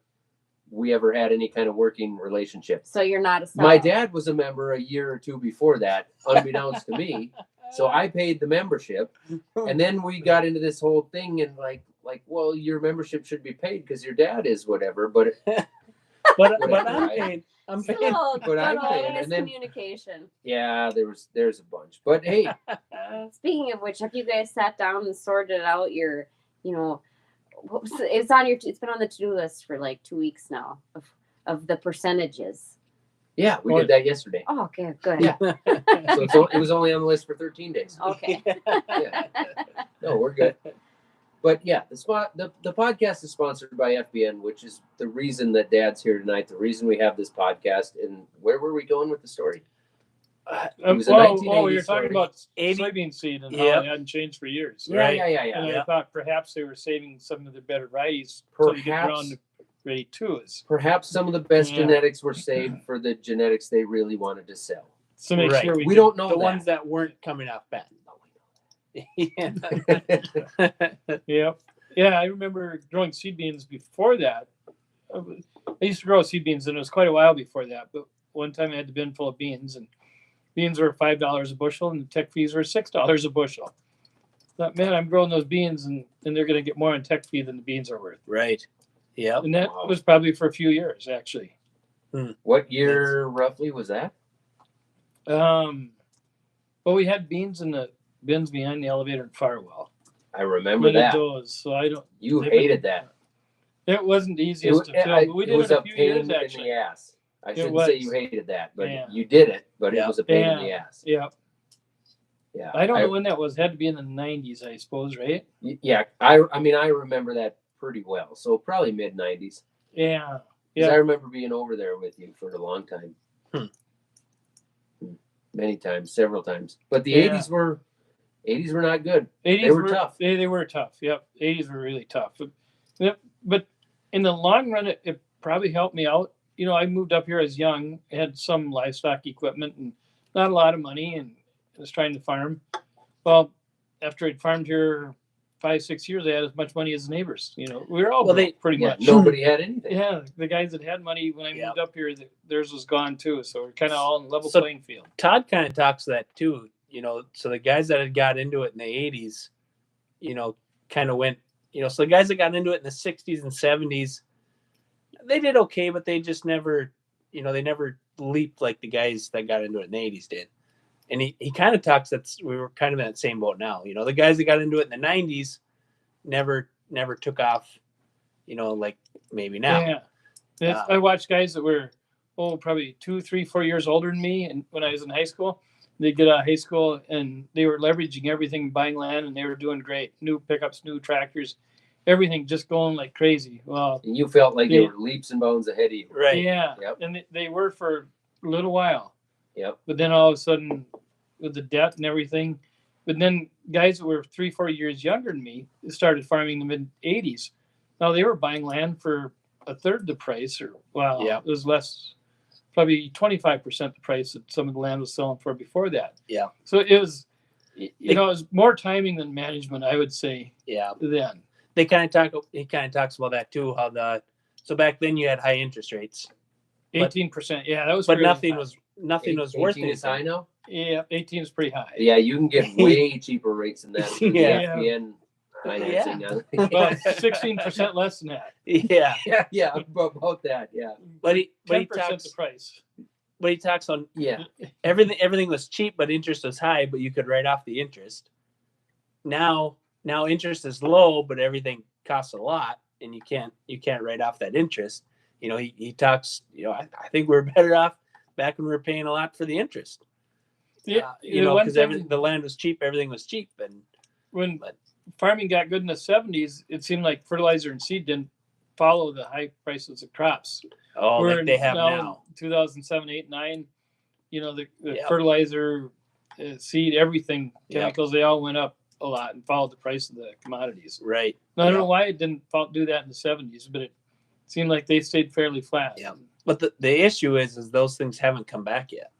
we ever had any kind of working relationship. So you're not a seller. My dad was a member a year or two before that, unbeknownst to me. So I paid the membership, and then we got into this whole thing, and like, well, your membership should be paid because your dad is whatever. But but Whatever, I'm right? paying. I'm It's a paying. little But I'm good paying, old and then- miscommunication. yeah, there's a bunch. But hey, Speaking of which, have you guys sat down and sorted out your, what was it's on your, it's been on the to-do list for like 2 weeks now of the percentages. yeah, we did that yesterday. Oh, okay, good. Yeah. So it was only on the list for 13 days. Okay. Yeah. No, we're good. But yeah, the podcast is sponsored by FBN, which is the reason that Dad's here tonight. The reason we have this podcast. And where were we going with the story? It was a Well, 1980 you're talking story. about 80 soybean seed and Yep. how it hadn't changed for years. Yeah, Right. yeah. And Yeah. I thought perhaps they were saving some of the better varieties so you get Perhaps. around to Ready 2s. Perhaps some of the best Yeah. genetics were saved for the genetics they really wanted to sell. So make Right. sure We we don't know The that. ones that weren't coming off bad. Yeah. Yep. Yeah, I remember growing seed beans before that. I used to grow seed beans, and it was quite a while before that. But one time I had the bin full of beans, and beans were $5 a bushel, and the tech fees were $6 a bushel. Thought, man, I'm growing those beans, and they're going to get more on tech fee than the beans are worth. Right. Yeah. And that Wow. was probably for a few years, actually. What year roughly was that? Well, we had beans in the bins behind the elevator in Farwell. I remember We did that. those, so I don't. You they hated that. It wasn't the It easiest was, to fill, but we did was it a a few pain years in the actually. ass. I It shouldn't say was. you hated that, but Yeah. you did it. But Yeah. it was a pain in the ass. Yeah, Yeah, I don't know when that was. Had to be in the 90s, I suppose, right? Yeah, I mean, I remember that pretty well. So probably mid '90s. Yeah, Because Yeah. I remember being over there with you for a long time. Hmm. Many times, several times. But the Yeah. '80s were 80s were not good. 80s They were tough. They were tough. Yep. 80s were really tough. But in the long run, it probably helped me out. I moved up here as young, had some livestock equipment and not a lot of money, and was trying to farm. Well, after I'd farmed here 5-6 years, I had as much money as the neighbors. We were all broke, pretty much. Nobody had anything. Yeah, the guys that had money when I moved up here, theirs was gone too. So we're kind of all in level playing field. Todd kind of talks that too. So the guys that had got into it in the 80s, kind of went. So the guys that got into it in the 60s and 70s, they did okay, but they just never, they never leaped like the guys that got into it in the 80s did. And he kind of talks that we were kind of in that same boat now. The guys that got into it in the 90s never took off, like maybe now. Yeah. I watched guys that were, probably 2, 3, 4 years older than me. And when I was in high school, they'd get out of high school and they were leveraging everything, buying land, and they were doing great. New pickups, new tractors, everything just going like crazy. Well, and you felt like they were leaps and bounds ahead of you. Right. Yeah. Yep. And they were for a little while. Yep. But then all of a sudden, with the debt and everything, but then guys that were 3, 4 years younger than me started farming in the mid 80s. Now they were buying land for a third the price, or it was less, probably 25% the price that some of the land was selling for before that. Yeah. So it was, it was more timing than management, I would say. Yeah. Then He kind of talks about that too. So back then you had high interest rates. 18%. Yeah, that was. But really nothing high. was worth it. Is high now. Yeah, 18 is pretty high. Yeah, you can get way cheaper rates than that. Yeah. FBN financing. About 16% less than that. Yeah. Yeah, about that. Yeah. But he 10% talks the price. But he talks on everything was cheap, but interest was high, but you could write off the interest. Now interest is low, but everything costs a lot, and you can't write off that interest. He talks. I think we're better off back when we were paying a lot for the interest. Yeah, because the land was cheap, everything was cheap, and when farming got good in the 70s, it seemed like fertilizer and seed didn't follow the high prices of crops. Oh, like they have now. 2007, 8, 9, the fertilizer, seed, everything, chemicals, they all went up a lot and followed the price of the commodities. Right. Now, I don't know why it didn't do that in the 70s, but it seemed like they stayed fairly flat. Yeah. But the issue is those things haven't come back yet.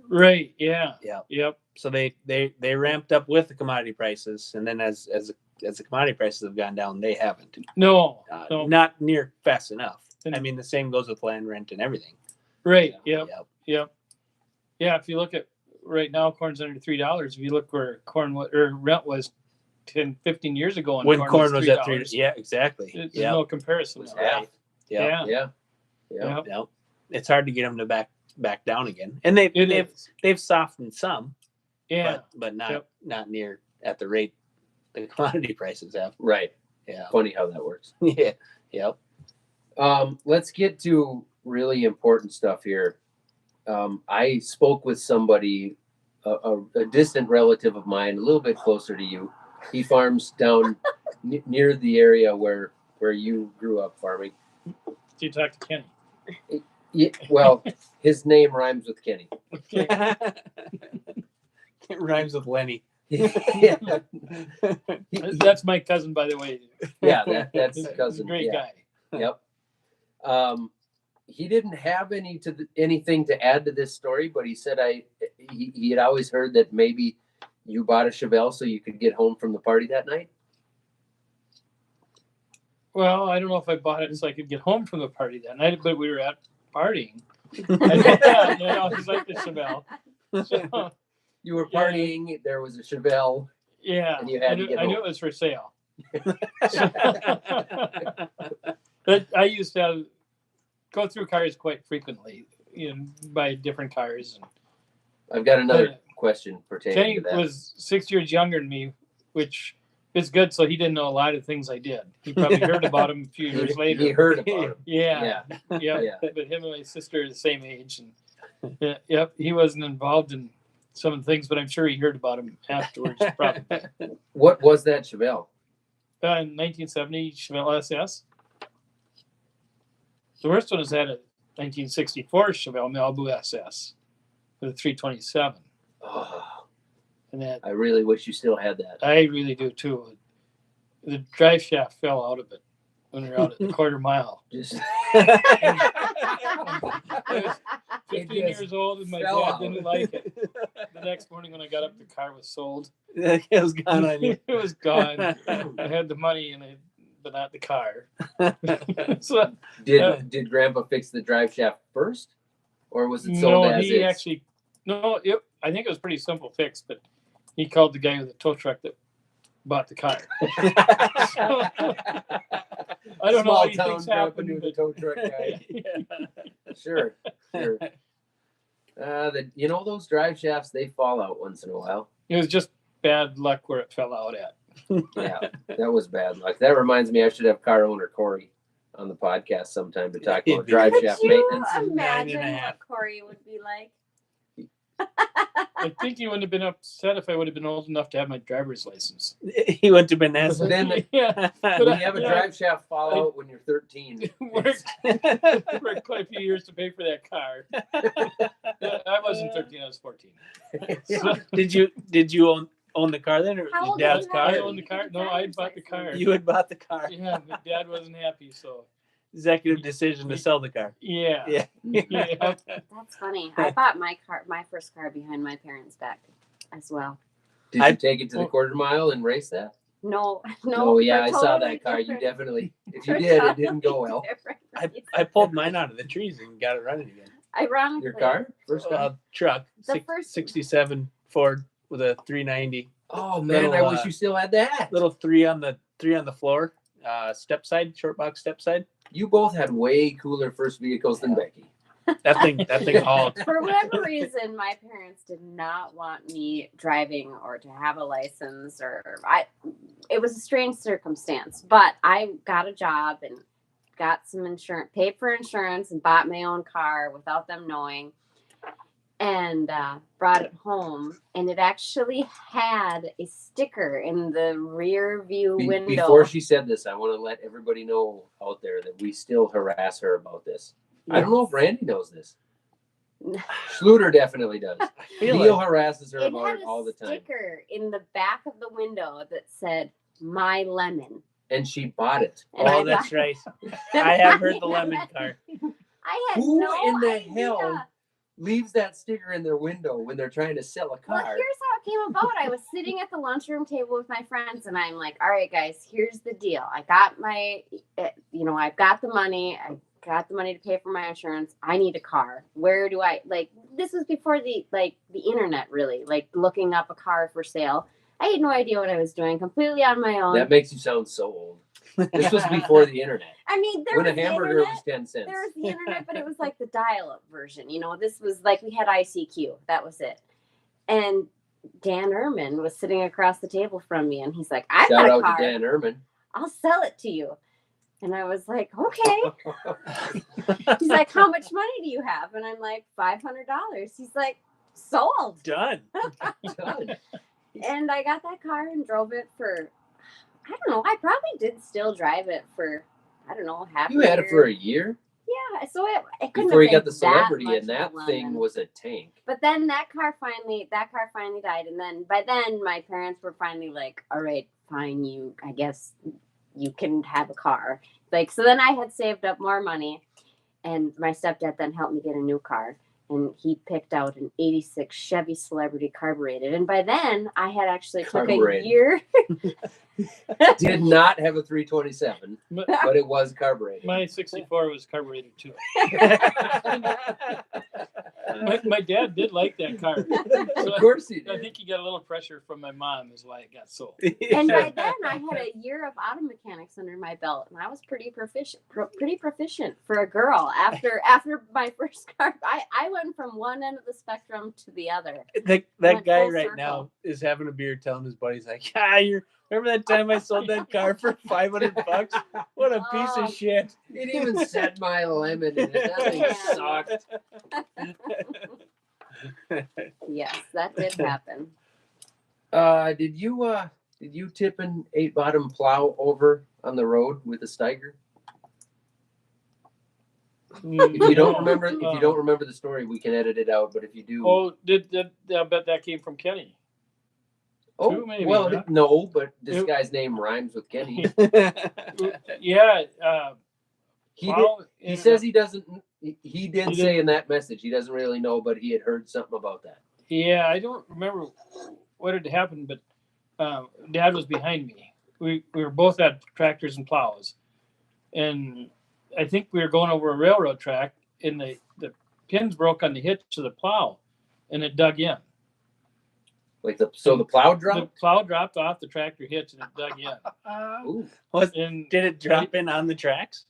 Right. Yeah. Yeah. Yep. So they ramped up with the commodity prices, and then as the commodity prices have gone down, they haven't. No. Not near fast enough. I mean, the same goes with land rent and everything. Right. Yep. Yeah. If you look at right now, corn's under $3. If you look where corn or rent was 10, 15 years ago, when corn was at $3, yeah, exactly. There's no comparison. Right. Yeah. It's hard to get them to back down again, and they've softened some. Yeah, but not near at the rate the commodity prices have. Right. Yeah. Funny how that works. Yeah. Yep. Let's get to really important stuff here. I spoke with somebody, a distant relative of mine, a little bit closer to you. He farms down near the area where you grew up farming. Did you talk to Kenny? Yeah, well, his name rhymes with Kenny. It rhymes with Lenny. Yeah. That's my cousin, by the way. Yeah, that's his cousin. He's a great guy. Yep. He didn't have anything to add to this story, but he said he had always heard that maybe you bought a Chevelle so you could get home from the party that night. Well, I don't know if I bought it so I could get home from the party that night, but we were out partying. I always liked the Chevelle. So, you were partying. There was a Chevelle. Yeah, and you had to get home. I knew it was for sale. But I used to go through cars quite frequently, buy different cars. And I've got another question pertaining Kenny to that. was 6 years younger than me, which is good. So he didn't know a lot of things I did. He probably heard about him a few years later. He heard about him. Yeah. But him and my sister are the same age, and he wasn't involved in some of the things, but I'm sure he heard about him afterwards. Probably. What was that Chevelle? In 1970, Chevelle SS. The worst one is that a 1964 Chevelle Malibu SS with a 327. Oh, And that I really wish you still had that. I really do too. The drive shaft fell out of it when we were out at the quarter mile. Just I was 15 years old and my fell dad out. didn't like it. The next morning when I got up, the car was sold. It was gone on you. It was gone. I had the money but not the car. So did Grandpa fix the drive shaft first, or was it sold no, as he is? actually I think it was pretty simple fix, but he called the guy with the tow truck that bought the car. So, I don't know Small how he town thinks Grandpa happened, knew the but tow truck guy. yeah. Sure. Those drive shafts, they fall out once in a while. It was just bad luck where it fell out at. Yeah, that was bad luck. That reminds me, I should have car owner Corey on the podcast sometime to talk about drive Could shaft you maintenance. imagine 9.5. what Corey would be like? I think he wouldn't have been upset if I would have been old enough to have my driver's license. He went to Vanessa. Then Yeah, when you have a drive shaft fall out when you're 13, worked quite a few years to pay for that car. I wasn't 13; I was 14. So, Did you own the car then, or How your old dad's were you car? I then? owned the car. No, I bought the car. You had bought the car. Yeah, but Dad wasn't happy, so Executive decision to sell the car. yeah. Yeah. Yeah. That's funny. I bought my first car behind my parents' back as well. did you take it to the quarter mile and race that? No. Oh yeah, for I saw totally that car. You different- definitely, if for you did, it totally didn't go well. different I reasons. pulled mine out of the trees and got it running again. Ironically, Your car? First car? Truck, The first- 67 Ford with a 390, Oh man, Little, I wish you still had that. little three on the floor, step side, short box step side. You both had way cooler first vehicles than Becky. That thing hauled. For whatever reason, my parents did not want me driving or to have a license, it was a strange circumstance, but I got a job and got some insurance, paid for insurance and bought my own car without them knowing, and brought it home, and it actually had a sticker in the rear view window. Before she said this, I want to let everybody know out there that we still harass her about this. I don't know if Randy knows this. Schluter definitely does. Neil harasses her It about had it a all the time. sticker in the back of the window that said "My Lemon." And she bought it. And I Oh, that's bought- right. I have heard the lemon car. I had Who no in the idea. hell leaves that sticker in their window when they're trying to sell a Well, car? here's how it came about. I was sitting at the lunchroom table with my friends, and I'm like, "All right, guys, here's the deal. I got I've got the money. I got the money to pay for my insurance. I need a car. Where do I This was before the internet, really. Like looking up a car for sale. I had no idea what I was doing. Completely on my own. That makes you sound so old. This was before the internet. I mean, there When a was the hamburger internet. was 10 cents. There was the internet, but it was like the dial-up version. This was like we had ICQ. That was it. And Dan Ehrman was sitting across the table from me, and he's like, "I've Shout got a out car. to Dan Ehrman. I'll sell it to you." And I was like, "Okay." He's like, "How much money do you have?" And I'm like, $500. He's like, "Sold." Done. Done. And I got that car and drove it for, I don't know. I probably did still drive it for, I don't know, half. You a had year. it for a year Yeah, so it couldn't before have you got been the celebrity, much and that of a thing lemon. was a tank. But then that car finally died, and then by then my parents were finally like, "All right, fine, I guess you can have a car." So then I had saved up more money, and my stepdad then helped me get a new car, and he picked out an '86 Chevy Celebrity carbureted, and by then I had actually took a Carbureted. year. Did not have a 327, But but it was carbureted. my 64 was carbureted too. My dad did like that car. So Of course he I did. think he got a little pressure from my mom is why it got sold. And by then I had a year of auto mechanics under my belt, and I was pretty proficient for a girl. After my first car, I went from one end of the spectrum to the other. that Went guy full right circle. now is having a beer, telling his buddies like, you remember that time I sold that car for $500? What a piece Oh. of shit. It even said my lemon in it. That thing Yeah. sucked. Yes, that did happen. Did you tip an 8-bottom plow over on the road with a Steiger? If you don't remember, the story, we can edit it out. But if you do, Oh, I bet that came from Kenny. Oh, Two, maybe, well, huh? no, but this It- guy's name rhymes with Kenny. Yeah. He did, Paul, he says he doesn't. He did He say didn't- in that message he doesn't really know, but he had heard something about that. Yeah, I don't remember what had happened, but Dad was behind me. We were both at tractors and plows, and I think we were going over a railroad track, and the pins broke on the hitch of the plow, and it dug in. Like the plow The dropped. plow dropped off the tractor hitch, and it dug in. Ooh. And Did it drop in on the tracks?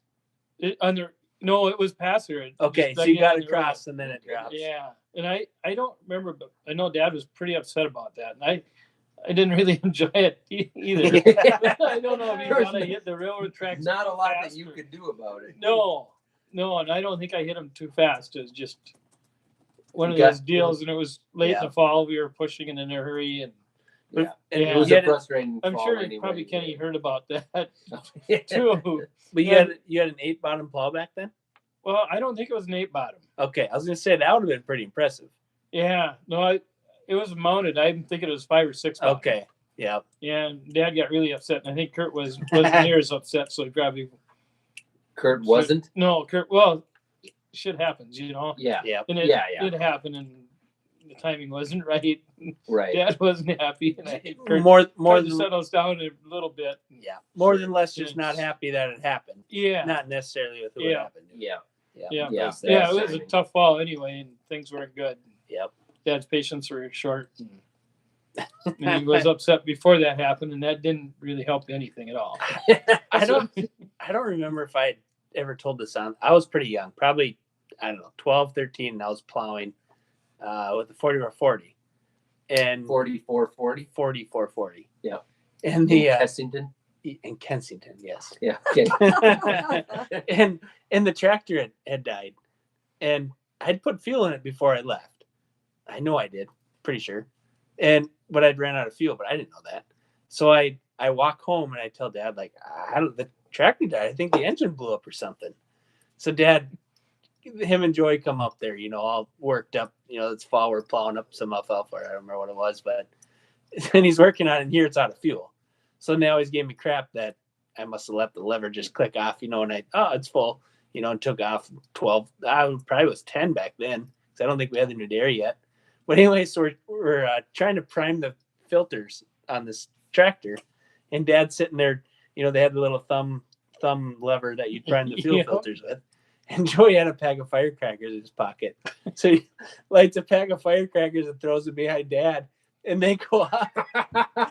no, it was past her. It Okay, just so dug you in got on the across road. and then it drops. Yeah, and I don't remember, but I know Dad was pretty upset about that, and I didn't really enjoy it either. I don't know if he thought I hit the railroad tracks. Not a too lot fast that you or- could do about it. No, and I don't think I hit him too fast. It was just one of You got- those deals, and it was late in Yeah. the fall. We were pushing and in a hurry, and Yeah. And Yeah. It was you a had, frustrating. I'm fall sure anyway. probably Kenny heard about that Yeah. too. but you had an 8-bottom plow back then? Well, I don't think it was an 8-bottom. Okay, I was gonna say that would have been pretty impressive. Yeah, no, it was mounted. I'm thinking it was 5 or 6 bottom. Okay, yeah. Yeah, and Dad got really upset, and I think Kurt wasn't near as upset, so he probably Kurt wasn't. No, Kurt. Well, shit happens, you know. Yeah. Yeah. And it Yeah. it happened, and the timing wasn't right. Right. Dad wasn't happy, and I think Kurt More tried to than settle us down a little bit. yeah, more than less just not happy that it happened. Yeah, Not necessarily with who Yeah. it happened. to. Yeah. yeah, Yeah. yeah. It was a tough fall anyway, and things weren't good. Yep. Dad's patience were short, and he was upset before that happened, and that didn't really help anything at all. I don't remember if I ever told this on. I was pretty young, probably I don't know, 12, 13, and I was plowing with the 40/40 and 4440. 40/440. Yeah. And the Kensington. in Kensington, yes. Yeah. Okay. and the tractor had died, and I'd put fuel in it before I left. I know I did, pretty sure. But I'd ran out of fuel, but I didn't know that. So I walk home and I tell Dad, like, the tractor died. I think the engine blew up or something. So Dad, him and Joy come up there, all worked up. It's fall, we're plowing up some alfalfa. I don't remember what it was, but and he's working on it, and here it's out of fuel. So now he's giving me crap that I must have let the lever just click off, and it's full, and took off 12. I probably was 10 back then, because I don't think we had the new dairy yet. But anyway, so we're trying to prime the filters on this tractor, and Dad's sitting there. They had the little thumb lever that you prime the fuel Yeah. filters with. And Joey had a pack of firecrackers in his pocket. So he lights a pack of firecrackers and throws it behind Dad. And they go off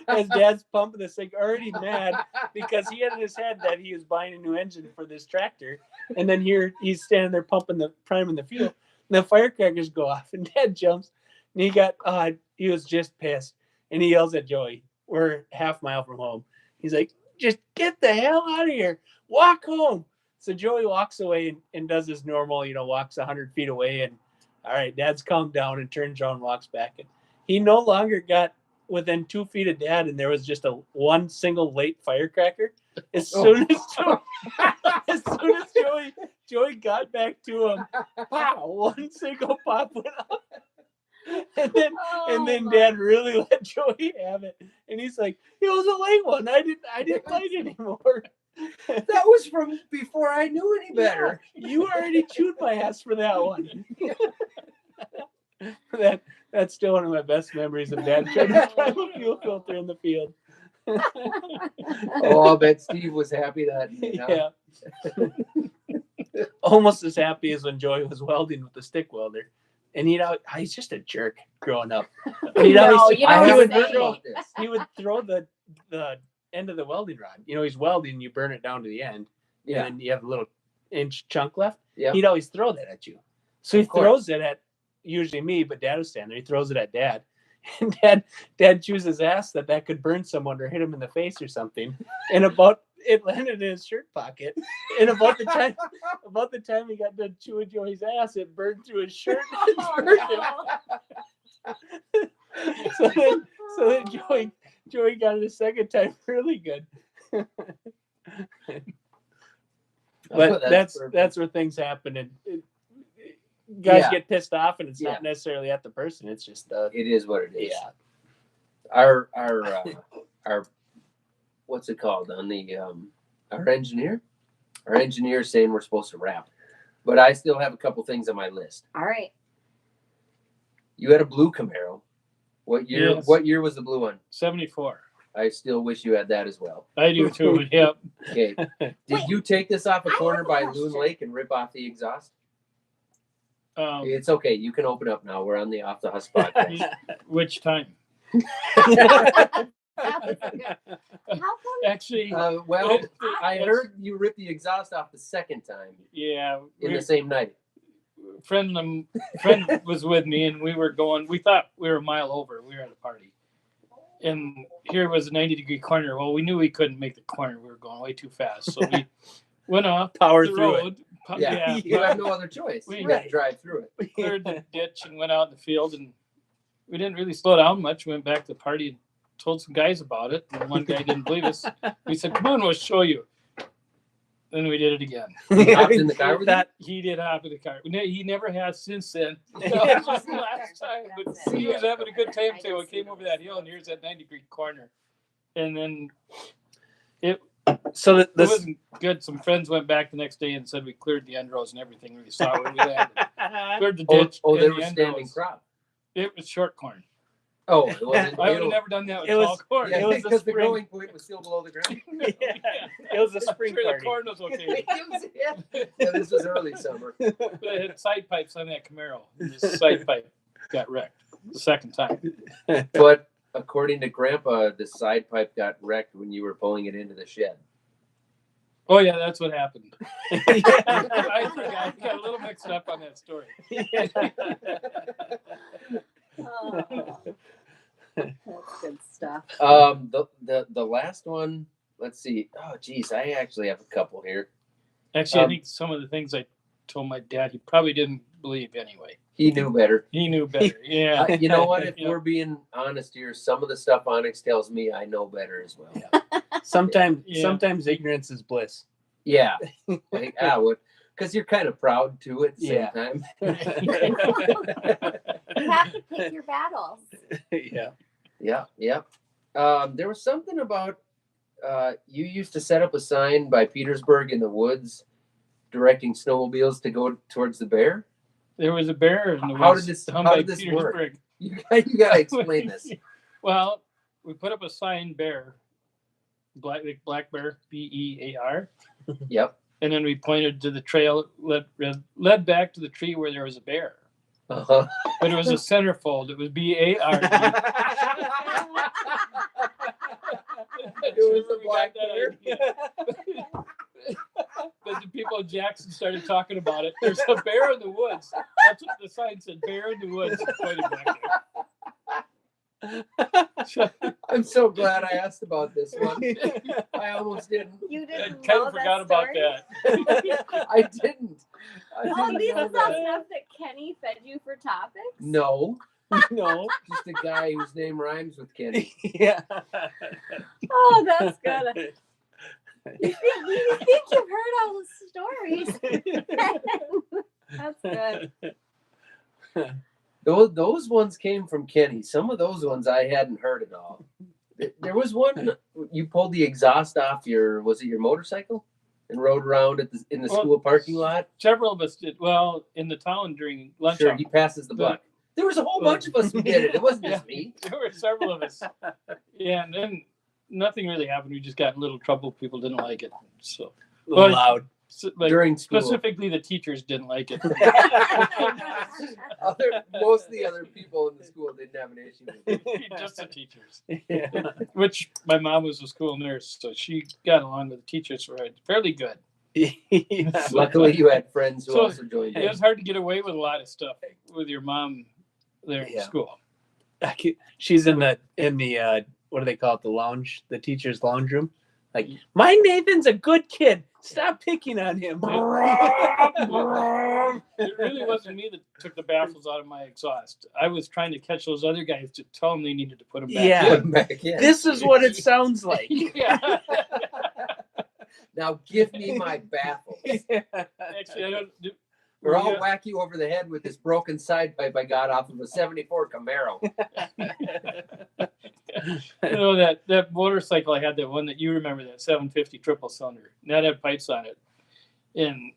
as Dad's pumping this thing, already mad because he had in his head that he was buying a new engine for this tractor. And then here he's standing there priming the fuel. And the firecrackers go off, and Dad jumps. And he was just pissed. And he yells at Joey. We're half mile from home. He's like, just get the hell out of here. Walk home. So Joey walks away and does his normal, walks 100 feet away. And all right, Dad's calmed down and turns around and walks back. And he no longer got within 2 feet of Dad, and there was just one single late firecracker. As soon as Joey got back to him, pow, one single pop went off. And then Dad really let Joey have it. And he's like, it was a late one. I didn't light anymore. That was from before I knew any better. Yeah, you already chewed my ass for that one. That's still one of my best memories of Dad trying to prime a fuel filter in the field. Oh, I'll bet Steve was happy that. Yeah. Almost as happy as when Joey was welding with the stick welder. And he's just a jerk growing up. He would throw the end of the welding rod. He's welding, you burn it down to the end. Yeah. And then you have a little inch chunk left. Yeah. He'd always throw that at you. So he Of course. throws it at usually me, but Dad was standing there. He throws it at Dad. And Dad chews his ass that could burn someone or hit him in the face or something. And it landed in his shirt pocket. And about the time he got done chewing Joey's ass, it burned through his shirt. So then Joey got it a second time really good. But that's where things happen, and guys get pissed off, and it's not necessarily at the person. It's just it is what it is. Yeah. our what's it called on the our engineer's saying we're supposed to wrap, but I still have a couple things on my list. All right. You had a blue Camaro. What year? Yes. What year was the blue one? 74. I still wish you had that as well. I do too. Yep. Okay. Did Wait, you take this off a I corner have a by question. Loon Lake and rip off the exhaust? Um, It's okay. You can open up now. We're on the Off the Husk podcast. which time? That was good. How come? Actually, Well, I heard you rip the exhaust off the second time yeah. in the same night. Friend was with me, and we were going. We thought we were a mile over. We were at a party, and here was a 90-degree corner. Well, we knew we couldn't make the corner. We were going way too fast, so we went off Power the through it. road. Yeah, you have no other choice. We- You got to drive through it. Cleared the ditch and went out in the field, and we didn't really slow down much. We went back to the party and told some guys about it, and one guy didn't believe us. We said, "Come on, we'll show you." Then we did it again. You hopped in the car with that. He did hop in the car. He never has since then. That Yeah. was just the last time. But he was having a good time until we came over that hill, and here's that 90-degree corner. And then So it this wasn't good. Some friends went back the next day and said we cleared the end rows and everything. We saw where we landed. Cleared the ditch. Oh, and there the was end standing rows. crop. It was short corn. Oh, it wasn't. I would have never done that with It was- tall corn. Yeah, it was a because the spring. growing point was still below the ground. It was a spring Sure, the party. corn was okay. Yeah, this was early summer. But I had side pipes on that Camaro. And the side pipe got wrecked the second time. But according to Grandpa, the side pipe got wrecked when you were pulling it into the shed. Oh yeah, that's what happened. Yeah. I forgot. I got a little mixed up on that story. Oh, that's good stuff. The last one. Let's see. Oh, geez, I actually have a couple here. Actually, I think some of the things I told my dad, he probably didn't believe anyway. He knew better. He knew better. Yeah. You know what? If Yeah. we're being honest here, some of the stuff Onyx tells me, I know better as well. Sometimes Yeah. sometimes ignorance is bliss. Yeah, like, because you're kind of proud too at the same Yeah. time. You have to pick your battles. Yeah. Yeah. There was something about you used to set up a sign by Petersburg in the woods, directing snowmobiles to go towards the bear. There was a bear in the How woods did this- down how by did this work? Petersburg. You gotta explain this. Well, we put up a sign, bear, black bear, BEAR, Yep. and then we pointed to the trail, led back to the tree where there was a bear. Uh-huh. But it was a centerfold. It was BARD. It was a black bear. But the people in Jackson started talking about it. There's a bear in the woods. That's what the sign said. Bear in the woods. Pointed back there. I'm so glad I asked about this one. I almost didn't. You I didn't kind know of forgot about that. I didn't. Oh, these know is all that. stuff that Kenny fed you for topics? No, No. just a guy whose name rhymes with Kenny. Yeah. Oh, that's good. You think you've heard all the stories. That's good. Those ones came from Kenny. Some of those ones I hadn't heard at all. There was one you pulled the exhaust off your motorcycle and rode around in the Well, school parking lot. Several of us did. Well, in the town during lunch Sure, hour. he passes the buck. There was a whole bunch of us who did it. It wasn't just me. There were several of us. Yeah, and then nothing really happened. We just got in a little trouble. People didn't like it. So, Well, Loud. like, During school. specifically, the teachers didn't like it. Most of the other people in the school didn't have an issue with it. Just the teachers. Yeah. Which my mom was a school nurse, so she got along with the teachers fairly good. Luckily, you had friends who So, also joined It in. was hard to get away with a lot of stuff with your mom there in Yeah. school. She's in the what do they call it? The lounge, the teacher's lounge room. Like, my Nathan's a good kid. Stop picking on him. It really wasn't me that took the baffles out of my exhaust. I was trying to catch those other guys to tell them they needed to put them back. Yeah. Put 'em back in. This is what it sounds like. Yeah. Now give me my baffles. Actually, I don't do. Or I'll whack you over the head with this broken side pipe I got off of a '74 Camaro. You know, that motorcycle I had, that one that you remember, that 750 triple cylinder, and that had pipes on it. And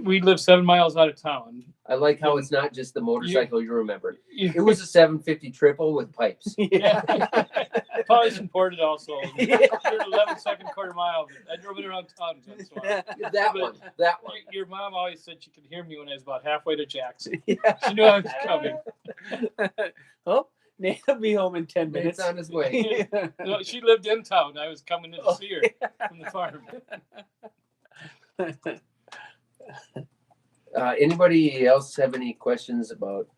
we lived 7 miles out of town. I like how it's not just the motorcycle you remember. You- It was a 750 triple with pipes. Yeah. Probably supported also. Yeah. 11-second quarter mile. I drove it around town once in a while. That one. Your mom always said she could hear me when I was about halfway to Jackson. Yeah. She knew I was coming. Oh, Nate will be home in 10 minutes. It's on his way. No, she lived in town. I was coming in to see her from the farm. Anybody else have any questions about,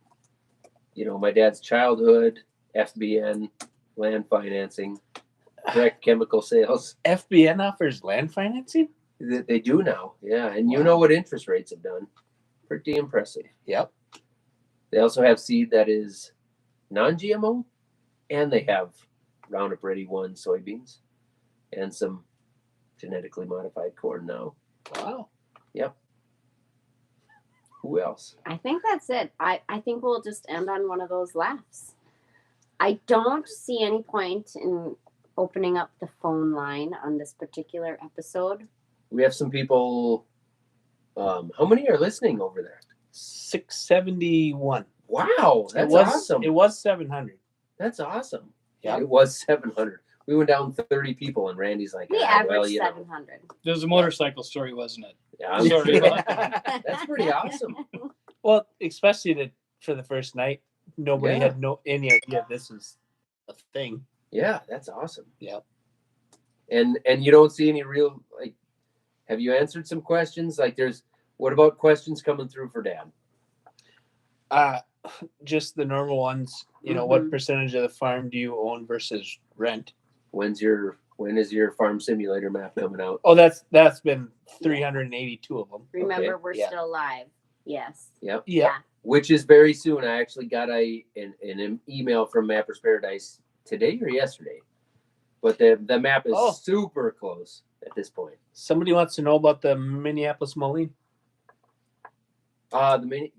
my dad's childhood, FBN, land financing, direct chemical sales? FBN offers land financing? They do now, yeah. And you know what interest rates have done. Pretty impressive. Yep. They also have seed that is non-GMO, and they have Roundup Ready 1 soybeans and some genetically modified corn now. Wow. Yep. Who else? I think that's it. I think we'll just end on one of those laughs. I don't see any point in opening up the phone line on this particular episode. We have some people. How many are listening over there? 671. Wow, that's it was, awesome. It was 700. That's awesome. Yeah. It was 700. We went down 30 people, and Randy's like, We averaged 700. There was a motorcycle story, wasn't it? Yeah, I'm Sorry about That's pretty awesome. Well, especially for the first night, nobody Yeah. had any idea this is a thing. Yeah, that's awesome. Yep. And you don't see any real, have you answered some questions? What about questions coming through for Dad? Just the normal ones. Mhm. What percentage of the farm do you own versus rent? When is your farm simulator map coming out? Oh, that's been 382 of them. Remember, Okay, we're yeah. still live. Yes. Yep. Yeah. Which is very soon. I actually got an email from Mappers Paradise today or yesterday. But the map is super close at this point. Somebody wants to know about the Minneapolis Moline.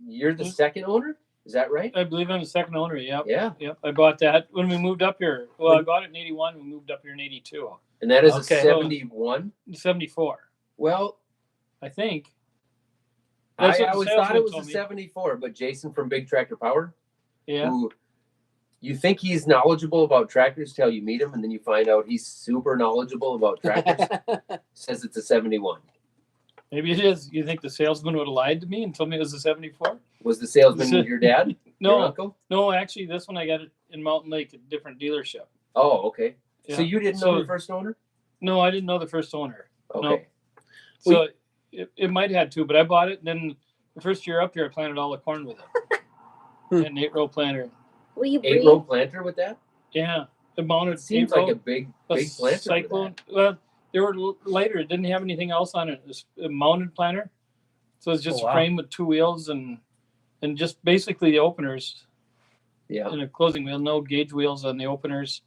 You're the second owner? Is that right? I believe I'm the second owner. Yep. Yeah. Yep. I bought that when we moved up here. Well, I bought it in 81. We moved up here in 82. And that is Okay. a 71? 74, Well, I think. I That's what the always thought salesman it was a told me. 74, but Jason from Big Tractor Power, Yeah. who you think he's knowledgeable about tractors till you meet him, and then you find out he's super knowledgeable about tractors, says it's a 71. Maybe it is. You think the salesman would have lied to me and told me it was a 74? Was the salesman your dad? Your No, uncle? no. Actually, this one I got it in Mountain Lake, a different dealership. Oh, okay. So Yeah. you didn't know the first owner? No, I didn't know the first owner. Okay. So it might have had two, but I bought it. And then the first year up here, I planted all the corn with it. And an 8-row planter. Will you 8-row breathe? planter with that? Yeah, it mounted. It seems 8-row, like a big planter. with cyclone. that. Well, they were later. It didn't have anything else on it. It was a mounted planter. So it's just Oh, wow. a frame with two wheels and just basically the openers Yeah. and a closing wheel, no gauge wheels on the openers.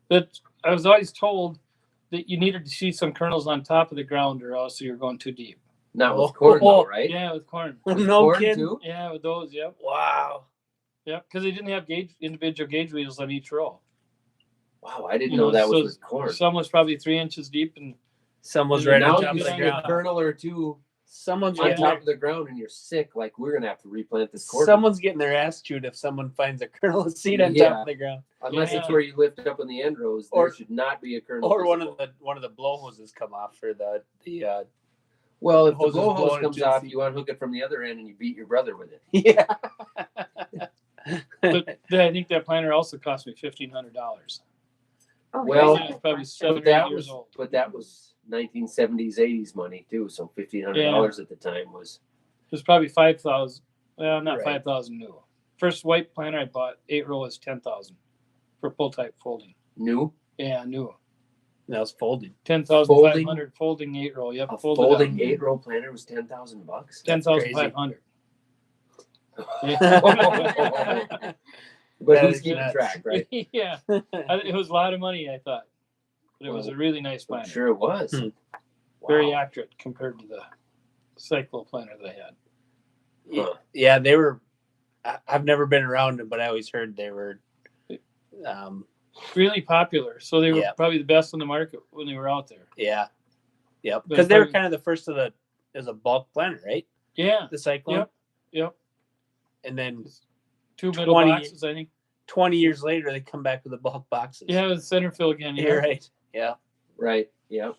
But I was always told that you needed to see some kernels on top of the ground or else you're going too deep. Not with corn, though, right? Yeah, with corn. With No corn, kidding. too? Yeah, with those, yep. Wow. Yep, because they didn't have individual gauge wheels on each row. Wow, I didn't You know know, that was so with corn. Some was probably 3 inches deep, and Someone's Yeah, right Now on you top of the see a ground. kernel or two Someone's on right top of the ground and you're sick. Like, we're going to have to replant this corn. Someone's getting their ass chewed if someone finds a kernel of seed on Yeah. top of the ground, Unless it's Yeah. where you lift up in the end rows, there Or- should not be a kernel. or one visible. of the blow hoses come off for the Well, if the hoses blow hose blowing comes into the off, seed. you unhook it from the other end and you beat your brother with it. yeah. but I think that planter also cost me $1,500. Oh, Well, here's a It's good probably question. 7 But or 8 that years was, old. but that was 1970s, 80s money too. So $1,500 at the time was. It was probably 5,000. Well, not Right. 5,000 new. First white planter I bought, 8-row was 10,000 for pull type folding. New, Yeah, new. That was folded. 10,500 folding 8-row. Yep, a folded folding out. 8-row planter was $10,000. 10,500. But That who's is keeping nuts. track, right? Yeah, it was a lot of money, I thought, but it was a really nice I'm planter. sure it was. Hmm. Very Wow. accurate compared to the cyclo planter they had. Huh. Yeah, they were. I've never been around them, but I always heard they were really popular. So they were Yeah. probably the best on the market when they were out there. Yeah. Yep. But Because they were probably- kind of the first of the as a bulk planter, right? Yeah. The Cyclone. Yep. And then 2 middle 20 boxes, I think. 20 years later, they come back with the bulk boxes. Yeah, with center fill again. Yeah. You're right. Yeah. Right. Yep.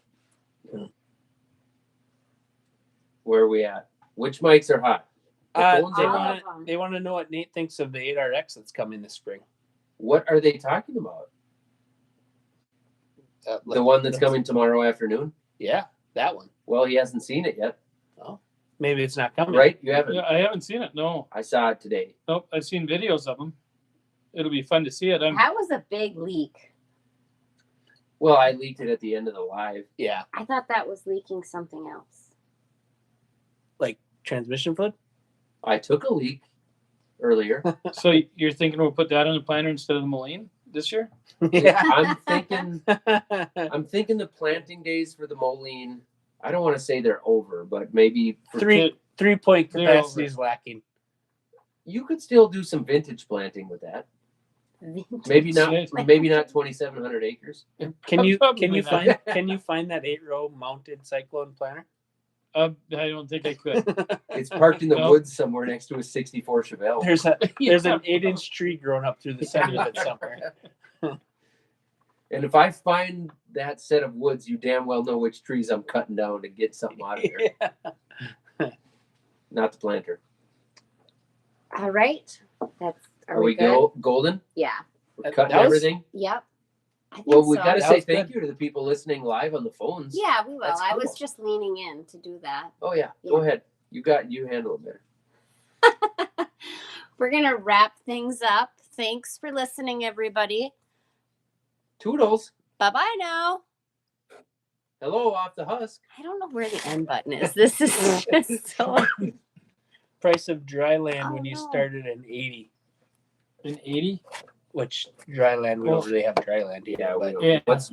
Where are we at? Which mics are hot? The phones They are all hot. of them. They want to know what Nate thinks of the 8RX that's coming this spring. What are they talking about? The one that's coming tomorrow afternoon? Yeah, that one. Well, he hasn't seen it yet, Maybe it's not coming. right? You haven't. Yeah, I haven't seen it. No. I saw it today. Nope. I've seen videos of them. It'll be fun to see it. That was a big leak. Well, I leaked it at the end of the live. Yeah, I thought that was leaking something else. like transmission fluid. I took a leak earlier. So you're thinking we'll put that on the planter instead of the Moline this year? Yeah. I'm thinking the planting days for the Moline. I don't want to say they're over, but maybe for 3-point They're capacity over. is lacking. you could still do some vintage planting with that. Vintage. Maybe not. Yes. Maybe not 2,700 acres. Can you Probably not. find that 8-row mounted Cyclone planter? I don't think I could. It's parked in the No. woods somewhere next to a 64 Chevelle. There's an Yeah. 8-inch tree growing up through the center of it somewhere. And if I find that set of woods, you damn well know which trees I'm cutting down to get something out of there. Yeah. Not the planter. All right. Are we good? Golden? Yeah. We're That cutting was- everything? Yep. I think Well, we so. got to That say was thank good. you to the people listening live on the phones. Yeah, we will. That's I cool. was just leaning in to do that. Oh, yeah. Yeah. Go ahead. You handle it better. We're going to wrap things up. Thanks for listening, everybody. Toodles. Bye-bye now. Hello, off the husk. I don't know where the end button is. This is just so... Price of dry land Oh, when you no. started in 80, In 80? which dry land we Well- don't really have dry land here. Yeah, we but don't. Yeah. What's